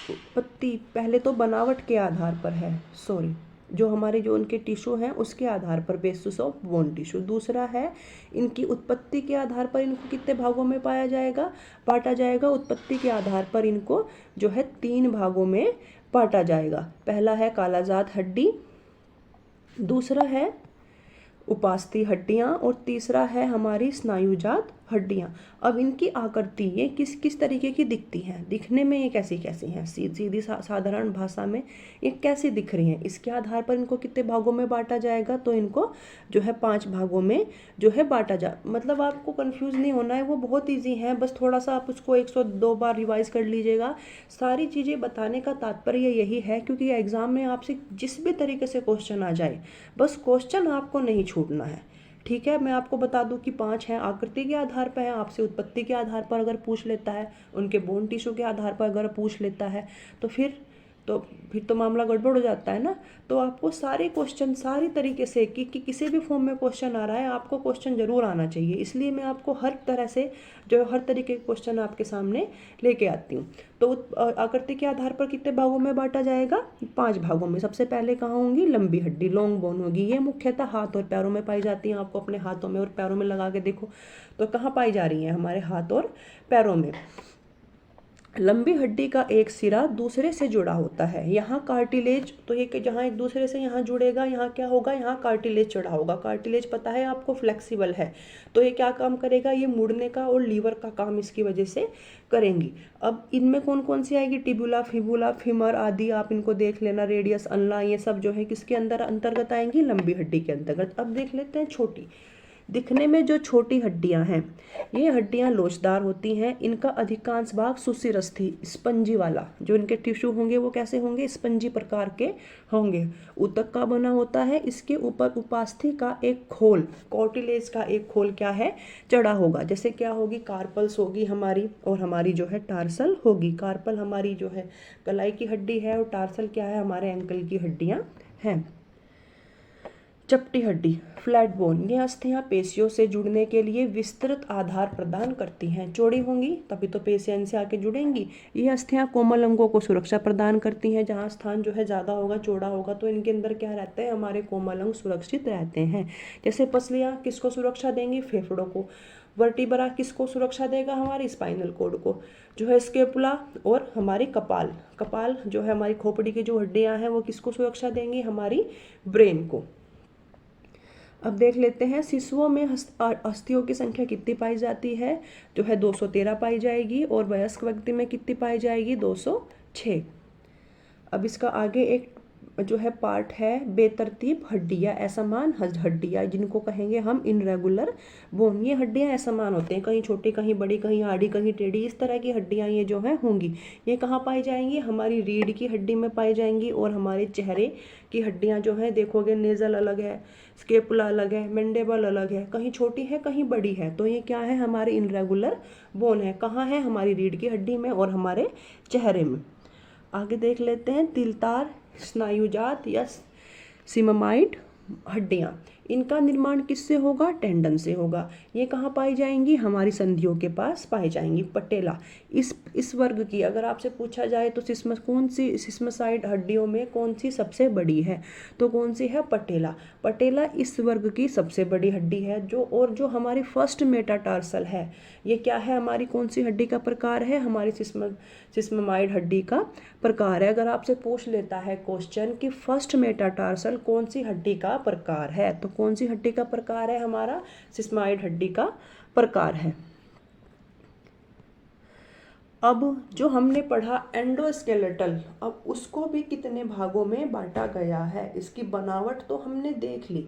उत्पत्ति, पहले तो बनावट के आधार पर है, सॉरी, जो हमारे जो उनके टिश्यू हैं उसके आधार पर, बेसिस ऑफ बोन टिश्यू। दूसरा है इनकी उत्पत्ति के आधार पर इनको कितने भागों में पाया जाएगा, बांटा जाएगा। उत्पत्ति के आधार पर इनको जो है 3 भागों में बांटा जाएगा। पहला है कालाजात हड्डी, दूसरा है उपास्थि हड्डियां, और तीसरा है हमारी स्नायुजात हड्डियां। अब इनकी आकृति ये किस किस तरीके की दिखती हैं, दिखने में ये कैसी कैसी हैं, सीधी साधारण भाषा में ये कैसी दिख रही हैं, इसके आधार पर इनको कितने भागों में बांटा जाएगा, तो इनको जो है 5 भागों में जो है बांटा जा, मतलब आपको कंफ्यूज नहीं होना है, वो बहुत ईजी है, बस थोड़ा सा आप उसको 102 बार रिवाइज कर लीजिएगा। सारी चीज़ें बताने का तात्पर्य यही है, क्योंकि एग्जाम में आपसे जिस भी तरीके से क्वेश्चन आ जाए, बस क्वेश्चन आपको नहीं छूटना है, ठीक है। मैं आपको बता दूं कि 5 हैं, आकृति के आधार पर है, आपसे उत्पत्ति के आधार पर अगर पूछ लेता है, उनके बोन टिश्यू के आधार पर अगर पूछ लेता है, तो फिर तो मामला गड़बड़ हो जाता है ना। तो आपको सारे क्वेश्चन सारी तरीके से कि किसी भी फॉर्म में क्वेश्चन आ रहा है, आपको क्वेश्चन जरूर आना चाहिए, इसलिए मैं आपको हर तरह से जो हर तरीके के क्वेश्चन आपके सामने लेके आती हूँ। तो आकृति के आधार पर कितने भागों में बांटा जाएगा, 5 भागों में। सबसे पहले कहाँ होंगी, लंबी हड्डी, लॉन्ग बोन होगी, ये मुख्यतः हाथ और पैरों में पाई जाती हैं। आपको अपने हाथों में और पैरों में लगा के देखो तो कहाँ पाई जा रही हैं, हमारे हाथ और पैरों में। लंबी हड्डी का एक सिरा दूसरे से जुड़ा होता है, यहाँ कार्टिलेज, तो ये जहाँ एक दूसरे से यहाँ जुड़ेगा, यहाँ क्या होगा, यहाँ कार्टिलेज चढ़ा होगा। कार्टिलेज पता है आपको फ्लेक्सिबल है, तो ये क्या काम करेगा, ये मुड़ने का और लीवर का काम इसकी वजह से करेंगी। अब इनमें कौन कौन सी आएगी, टिब्यूला, फिबुला, फीमर आदि, आप इनको देख लेना, रेडियस, अल्ना, ये सब जो है किसके अंतर्गत आएंगी, लंबी हड्डी के अंतर्गत। अब देख लेते हैं छोटी, दिखने में जो छोटी हड्डियां हैं, ये हड्डियां लोचदार होती हैं। इनका अधिकांश भाग सुशिरस्थि स्पंजी वाला, जो इनके टिश्यू होंगे वो कैसे होंगे, स्पंजी प्रकार के होंगे। ऊतक का बना होता है, इसके ऊपर उपास्थि का एक खोल, कार्टिलेज का एक खोल क्या है, चढ़ा होगा। जैसे क्या होगी, कार्पल्स होगी हमारी, और हमारी जो है टार्सल होगी। कार्पल हमारी जो है कलाई की हड्डी है, और टार्सल क्या है, हमारे एंकल की हड्डियां हैं। चपटी हड्डी, फ्लैट बोन, ये अस्थियां पेशियों से जुड़ने के लिए विस्तृत आधार प्रदान करती हैं। चौड़ी होंगी तभी तो पेशियां इनसे आके जुड़ेंगी। ये अस्थियां कोमल अंगों को सुरक्षा प्रदान करती हैं। जहाँ स्थान जो है ज़्यादा होगा, चौड़ा होगा, तो इनके अंदर क्या रहता है, हमारे कोमल अंग सुरक्षित रहते हैं। जैसे पसलियाँ किसको सुरक्षा देंगी, फेफड़ों को। वर्टिब्रा किसको सुरक्षा देगा, हमारी स्पाइनल कोड को, जो है स्केपुला, और हमारी कपाल, कपाल जो है हमारी खोपड़ी की जो हड्डियाँ हैं वो किसको सुरक्षा देंगी, हमारी ब्रेन को। अब देख लेते हैं शिशुओं में अस्थियों की संख्या कितनी पाई जाती है, जो है 213 पाई जाएगी, और वयस्क व्यक्ति में कितनी पाई जाएगी, 206। अब इसका आगे एक जो है पार्ट है, बेतरतीब हड्डियाँ, असमान हड्डियाँ, जिनको कहेंगे हम इनरेगुलर बोन। ये हड्डियाँ असमान होते हैं, कहीं छोटी, कहीं बड़ी, कहीं आड़ी, कहीं टेढ़ी, इस तरह की हड्डियाँ ये जो है होंगी। ये कहाँ पाई जाएंगी, हमारी रीढ़ की हड्डी में पाई जाएंगी, और हमारे चेहरे की हड्डियाँ जो हैं देखोगे, नेजल अलग है, स्केपुला अलग है, मैंडिबल अलग है, कहीं छोटी है कहीं बड़ी है, तो ये क्या है, हमारे इनरेगुलर बोन है। कहाँ है, हमारी रीढ़ की हड्डी में और हमारे चेहरे में। आगे देख लेते हैं तिलतार स्नायुजात या सिमामाइड हड्डियाँ, इनका निर्माण किससे होगा, टेंडन से होगा। ये कहाँ पाई जाएंगी, हमारी संधियों के पास पाई जाएंगी। पटेला, इस वर्ग की अगर आपसे पूछा जाए तो कौन सी सिस्मसाइड हड्डियों में कौन सी सबसे बड़ी है, तो कौन सी है, पटेला। पटेला इस वर्ग की सबसे बड़ी हड्डी है। जो हमारी फर्स्ट मेटाटार्सल है, ये क्या है, हमारी कौन सी हड्डी का प्रकार है, हमारी सिस्ममाइड हड्डी का प्रकार है। अगर आपसे पूछ लेता है क्वेश्चन कि फर्स्ट मेटाटार्सल कौन सी हड्डी का प्रकार है, तो कौन सी हड्डी का प्रकार है, हमारा सिस्माइड हड्डी का प्रकार है। अब जो हमने पढ़ा एंडोस्केलेटल, अब उसको भी कितने भागों में बांटा गया है, इसकी बनावट तो हमने देख ली,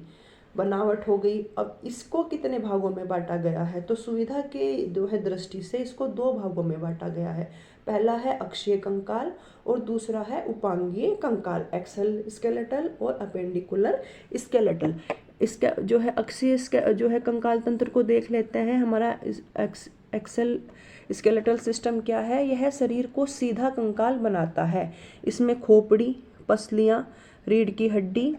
बनावट हो गई। अब इसको कितने भागों में बांटा गया है, तो सुविधा के जो है दृष्टि से इसको दो भागों में बांटा गया है। पहला है अक्षीय कंकाल और दूसरा है उपांगीय कंकाल, एक्सल स्केलेटल और अपेंडिकुलर स्केलेटल। इसका जो है अक्षीय जो है कंकाल तंत्र को देख लेते हैं। हमारा एक्सल स्केलेटल सिस्टम क्या है, यह शरीर को सीधा कंकाल बनाता है। इसमें खोपड़ी, पसलियां, रीढ़ की हड्डी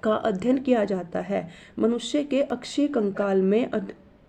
का अध्ययन किया जाता है। मनुष्य के अक्षीय कंकाल में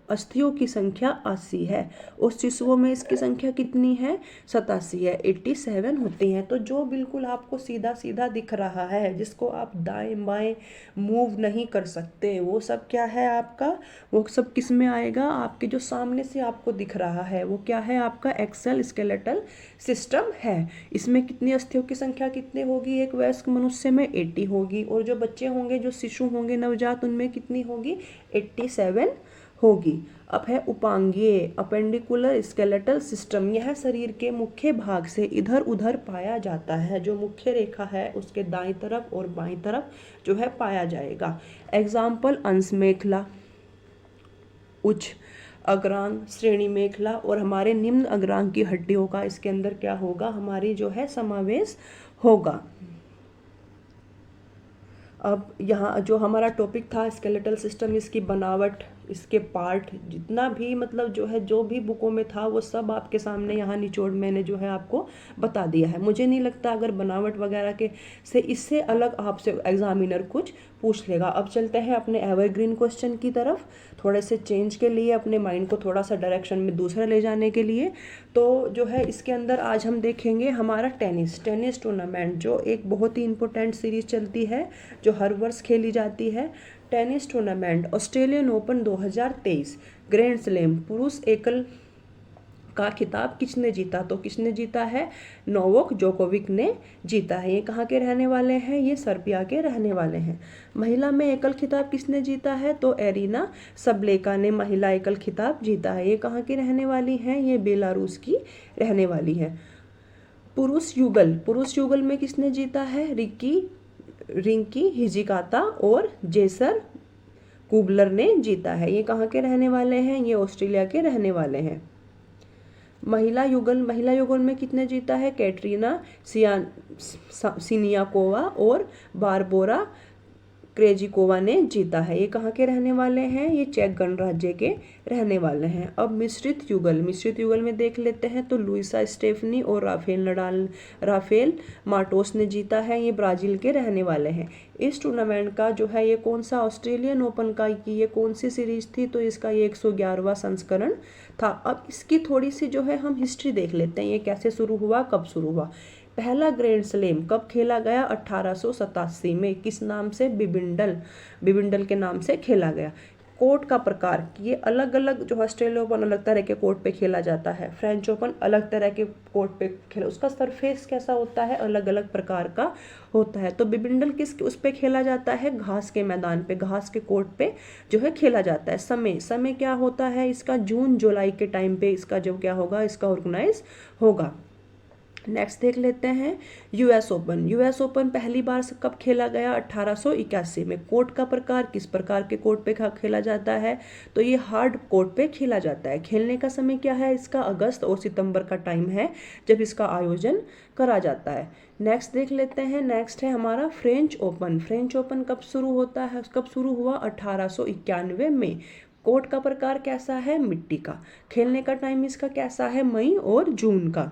अस्थियों की संख्या 80 है और शिशुओं में इसकी संख्या कितनी है, 87 है, 87 होती हैं। तो जो बिल्कुल आपको सीधा सीधा दिख रहा है, जिसको आप दाएं बाएं मूव नहीं कर सकते, वो सब क्या है आपका, वो सब किस में आएगा, आपके जो सामने से आपको दिख रहा है वो क्या है, आपका एक्सल स्केलेटल सिस्टम है। इसमें कितनी अस्थियों की संख्या कितनी होगी, एक वयस्क मनुष्य में 80 होगी और जो बच्चे होंगे, जो शिशु होंगे नवजात, उनमें कितनी होगी, 87 होगी। अब है उपांगीय अपेंडिकुलर स्केलेटल सिस्टम। यह शरीर के मुख्य भाग से इधर उधर पाया जाता है। जो मुख्य रेखा है उसके दाईं तरफ और बाईं तरफ जो है पाया जाएगा। एग्जाम्पल अंश मेखला, उच्च अग्रांग, श्रेणी मेखला और हमारे निम्न अग्रांग की हड्डियों का इसके अंदर क्या होगा, हमारी जो है समावेश होगा। अब यहाँ जो हमारा टॉपिक था स्केलेटल सिस्टम, इसकी बनावट, इसके पार्ट, जितना भी मतलब जो है जो भी बुकों में था वो सब आपके सामने यहाँ निचोड़ मैंने जो है आपको बता दिया है। मुझे नहीं लगता अगर बनावट वगैरह के से इससे अलग आपसे एग्जामिनर कुछ पूछ लेगा। अब चलते हैं अपने एवरग्रीन क्वेश्चन की तरफ, थोड़े से चेंज के लिए, अपने माइंड को थोड़ा सा डायरेक्शन में दूसरा ले जाने के लिए। तो जो है इसके अंदर आज हम देखेंगे हमारा टेनिस टूर्नामेंट, जो एक बहुत ही इंपॉर्टेंट सीरीज चलती है जो हर वर्ष खेली जाती है। Tennis tournament Australian open 2023 grand slam पुरुष एकल का खिताब किसने जीता, तो किसने जीता है, नोवाक जोकोविक ने जीता है। ये कहाँ के रहने वाले हैं, ये सर्बिया के रहने वाले हैं। महिला में एकल खिताब किसने जीता है, तो एरिना सबलेका ने महिला एकल खिताब जीता है। ये कहाँ की रहने वाली हैं, ये बेलारूस की रहने वाली है। पुरुष युगल में किसने जीता है, रिंकी हिजिकाता और जेसर कुबलर ने जीता है। ये कहाँ के रहने वाले हैं, ये ऑस्ट्रेलिया के रहने वाले हैं। महिला युगल में कितने जीता है, कैटरीना सिनियाकोवा और बारबोरा क्रेजिकोवा ने जीता है। ये कहाँ के रहने वाले हैं, ये चेक गणराज्य के रहने वाले हैं। अब मिश्रित युगल में देख लेते हैं, तो लुइसा स्टेफनी और राफेल मार्टोस ने जीता है। ये ब्राजील के रहने वाले हैं। इस टूर्नामेंट का जो है ये कौन सा, ऑस्ट्रेलियन ओपन का की ये कौन सी सीरीज थी, तो इसका ये 111वां संस्करण था। अब इसकी थोड़ी सी जो है हम हिस्ट्री देख लेते हैं, ये कैसे शुरू हुआ, कब शुरू हुआ। पहला ग्रैंड स्लैम कब खेला गया, 1887 में, किस नाम से, बिबिंडल के नाम से खेला गया। कोर्ट का प्रकार, ये अलग अलग, जो ऑस्ट्रेलिया ओपन अलग तरह के कोर्ट पे खेला जाता है, फ्रेंच ओपन अलग तरह के कोर्ट पे खेला, उसका सरफेस कैसा होता है, अलग अलग प्रकार का होता है। तो बिबिंडल उस पे खेला जाता है, घास के मैदान पे, घास के कोर्ट पे जो है खेला जाता है। समय क्या होता है इसका, जून जुलाई के टाइम पे इसका जो क्या होगा, इसका ऑर्गेनाइज होगा। नेक्स्ट देख लेते हैं यूएस ओपन पहली बार कब खेला गया, 1881 में। कोर्ट का प्रकार, किस प्रकार के कोर्ट पे खेला जाता है, तो ये हार्ड कोर्ट पे खेला जाता है। खेलने का समय क्या है इसका, अगस्त और सितंबर का टाइम है जब इसका आयोजन करा जाता है। नेक्स्ट देख लेते हैं, नेक्स्ट है हमारा फ्रेंच ओपन कब शुरू होता है, कब शुरू हुआ, 1891 में। कोर्ट का प्रकार कैसा है, मिट्टी का। खेलने का टाइम इसका कैसा है, मई और जून का।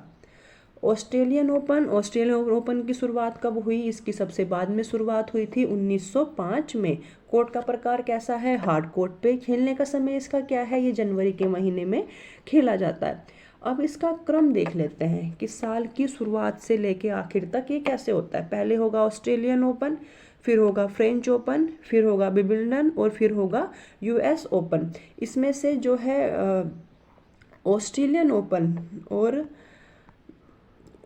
ऑस्ट्रेलियन ओपन की शुरुआत कब हुई, इसकी सबसे बाद में शुरुआत हुई थी 1905 में। कोर्ट का प्रकार कैसा है, हार्ड कोर्ट पे। खेलने का समय इसका क्या है, ये जनवरी के महीने में खेला जाता है। अब इसका क्रम देख लेते हैं कि साल की शुरुआत से लेके आखिर तक ये कैसे होता है। पहले होगा ऑस्ट्रेलियन ओपन, फिर होगा फ्रेंच ओपन, फिर होगा विंबलडन और फिर होगा यूएस ओपन। इसमें से जो है ऑस्ट्रेलियन ओपन और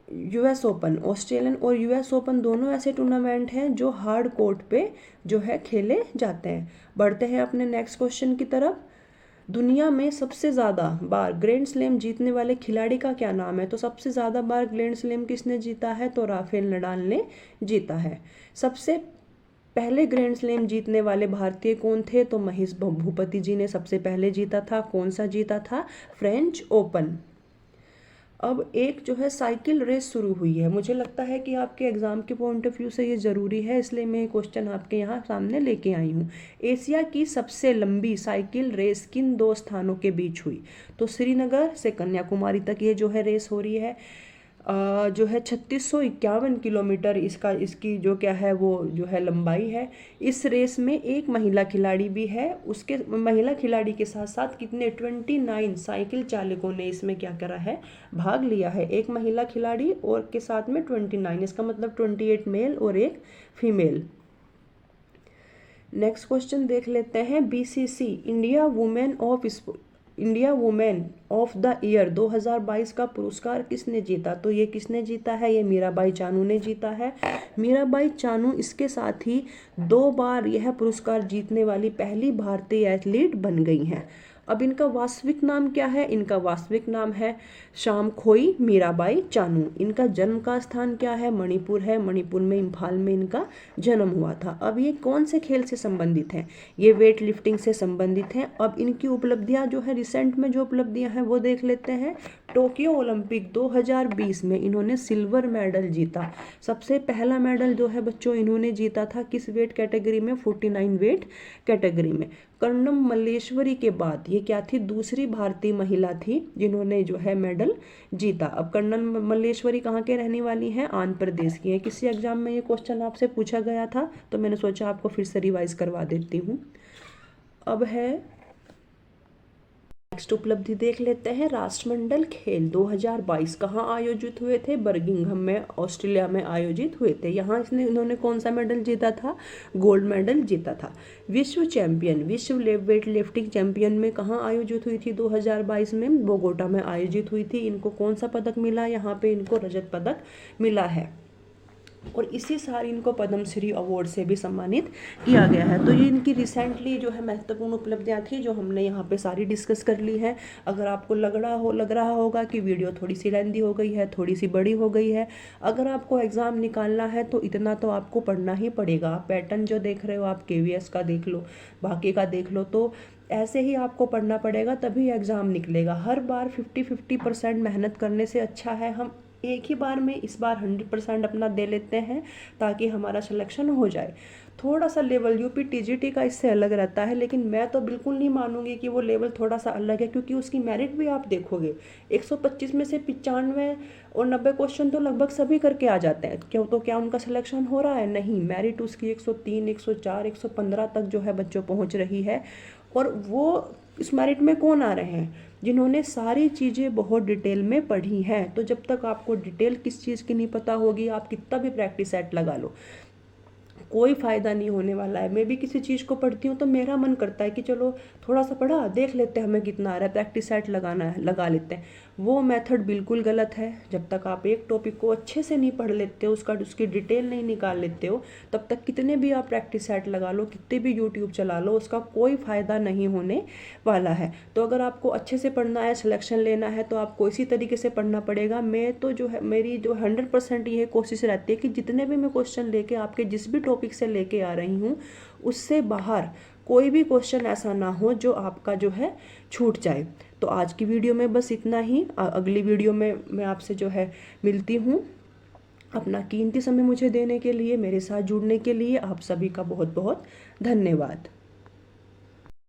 ऑस्ट्रेलियन और यूएस ओपन दोनों ऐसे टूर्नामेंट हैं जो हार्ड कोर्ट पे जो है खेले जाते हैं। बढ़ते हैं अपने नेक्स्ट क्वेश्चन की तरफ। दुनिया में सबसे ज़्यादा बार ग्रैंड स्लैम जीतने वाले खिलाड़ी का क्या नाम है, तो सबसे ज़्यादा बार ग्रैंड स्लैम किसने जीता है, तो राफेल नडाल ने जीता है। सबसे पहले ग्रैंड स्लैम जीतने वाले भारतीय कौन थे? तो महेश भूपति जी ने सबसे पहले जीता था। कौन सा जीता था? French open. अब एक जो है साइकिल रेस शुरू हुई है, मुझे लगता है कि आपके एग्जाम के पॉइंट ऑफ व्यू से ये ज़रूरी है, इसलिए मैं क्वेश्चन आपके यहाँ सामने लेके आई हूँ। एशिया की सबसे लंबी साइकिल रेस किन दो स्थानों के बीच हुई? तो श्रीनगर से कन्याकुमारी तक ये जो है रेस हो रही है। जो है 3651 किलोमीटर इसकी जो क्या है वो जो है लंबाई है। इस रेस में एक महिला खिलाड़ी भी है। उसके महिला खिलाड़ी के साथ साथ कितने 29 साइकिल चालकों ने इसमें क्या करा है? भाग लिया है। एक महिला खिलाड़ी और के साथ में 29, इसका मतलब 28 मेल और एक फीमेल। नेक्स्ट क्वेश्चन देख लेते हैं। BCC India women of the year 2022 का पुरस्कार किसने जीता? तो ये किसने जीता है? ये मीराबाई चानू ने जीता है। मीराबाई चानू इसके साथ ही 2 बार यह पुरस्कार जीतने वाली पहली भारतीय एथलीट बन गई हैं। अब इनका वास्तविक नाम क्या है? इनका वास्तविक नाम है शामखोई मीराबाई चानू। इनका जन्म का स्थान क्या है? मणिपुर है। मणिपुर में इम्फाल में इनका जन्म हुआ था। अब ये कौन से खेल से संबंधित हैं? ये वेट लिफ्टिंग से संबंधित हैं। अब इनकी उपलब्धियां जो है रिसेंट में जो उपलब्धियां हैं वो देख लेते हैं। टोक्यो ओलंपिक 2020 में इन्होंने सिल्वर मेडल जीता। सबसे पहला मेडल जो है बच्चों इन्होंने जीता था किस वेट कैटेगरी में? 49 वेट कैटेगरी में। कर्णम मल्लेश्वरी के बाद ये क्या थी? दूसरी भारतीय महिला थी जिन्होंने जो है मेडल जीता। अब कर्णम मल्लेश्वरी कहाँ के रहने वाली हैं? आंध्र प्रदेश की हैं। किसी एग्जाम में ये क्वेश्चन आपसे पूछा गया था तो मैंने सोचा आपको फिर से रिवाइज करवा देती हूँ। अब है नेक्स्ट उपलब्धि देख लेते हैं। राष्ट्रमंडल खेल 2022 कहाँ आयोजित हुए थे? बर्मिंघम में ऑस्ट्रेलिया में आयोजित हुए थे। यहाँ इन्होंने कौन सा मेडल जीता था? गोल्ड मेडल जीता था। विश्व वेट लिफ्टिंग चैंपियन में कहाँ आयोजित हुई थी 2022 में? बोगोटा में आयोजित हुई थी। इनको कौन सा पदक मिला? यहाँ पे इनको रजत पदक मिला है। और इसी साल इनको पद्मश्री अवार्ड से भी सम्मानित किया गया है। तो ये इनकी रिसेंटली जो है महत्वपूर्ण उपलब्धियां थी जो हमने यहाँ पे सारी डिस्कस कर ली है। अगर आपको लग रहा होगा कि वीडियो थोड़ी सी लेंदी हो गई है, थोड़ी सी बड़ी हो गई है, अगर आपको एग्ज़ाम निकालना है तो इतना तो आपको पढ़ना ही पड़ेगा। पैटर्न जो देख रहे हो आप KVS का देख लो, बाकी का देख लो, तो ऐसे ही आपको पढ़ना पड़ेगा तभी एग्ज़ाम निकलेगा। हर बार 50% मेहनत करने से अच्छा है हम एक ही बार में इस बार 100% अपना दे लेते हैं ताकि हमारा सिलेक्शन हो जाए। थोड़ा सा लेवल UP TGT का इससे अलग रहता है, लेकिन मैं तो बिल्कुल नहीं मानूंगी कि वो लेवल थोड़ा सा अलग है, क्योंकि उसकी मेरिट भी आप देखोगे 125 में से 95 और 90 क्वेश्चन तो लगभग सभी करके आ जाते हैं। क्यों? तो क्या उनका सिलेक्शन हो रहा है? नहीं, मेरिट उसकी 103, 104, 115 तक जो है बच्चों पहुँच रही है। और वो इस मेरिट में कौन आ रहे हैं? जिन्होंने सारी चीज़ें बहुत डिटेल में पढ़ी हैं। तो जब तक आपको डिटेल किस चीज़ की नहीं पता होगी, आप कितना भी प्रैक्टिस सेट लगा लो, कोई फ़ायदा नहीं होने वाला है। मैं भी किसी चीज़ को पढ़ती हूँ तो मेरा मन करता है कि चलो थोड़ा सा पढ़ा देख लेते हैं हमें कितना आ रहा है, प्रैक्टिस सेट लगा लेते हैं। वो मेथड बिल्कुल गलत है। जब तक आप एक टॉपिक को अच्छे से नहीं पढ़ लेते हो, उसकी डिटेल नहीं निकाल लेते हो, तब तक कितने भी आप प्रैक्टिस सेट लगा लो, कितने भी यूट्यूब चला लो, उसका कोई फ़ायदा नहीं होने वाला है। तो अगर आपको अच्छे से पढ़ना है, सिलेक्शन लेना है, तो आपको इसी तरीके से पढ़ना पड़ेगा। मैं तो जो है मेरी जो 100% ये कोशिश रहती है कि जितने भी मैं क्वेश्चन लेके आपके जिस भी टॉपिक से लेके आ रही हूँ उससे बाहर कोई भी क्वेश्चन ऐसा ना हो जो आपका जो है छूट जाए। तो आज की वीडियो में बस इतना ही। अगली वीडियो में मैं आपसे जो है मिलती हूँ। अपना कीमती समय मुझे देने के लिए, मेरे साथ जुड़ने के लिए आप सभी का बहुत बहुत धन्यवाद।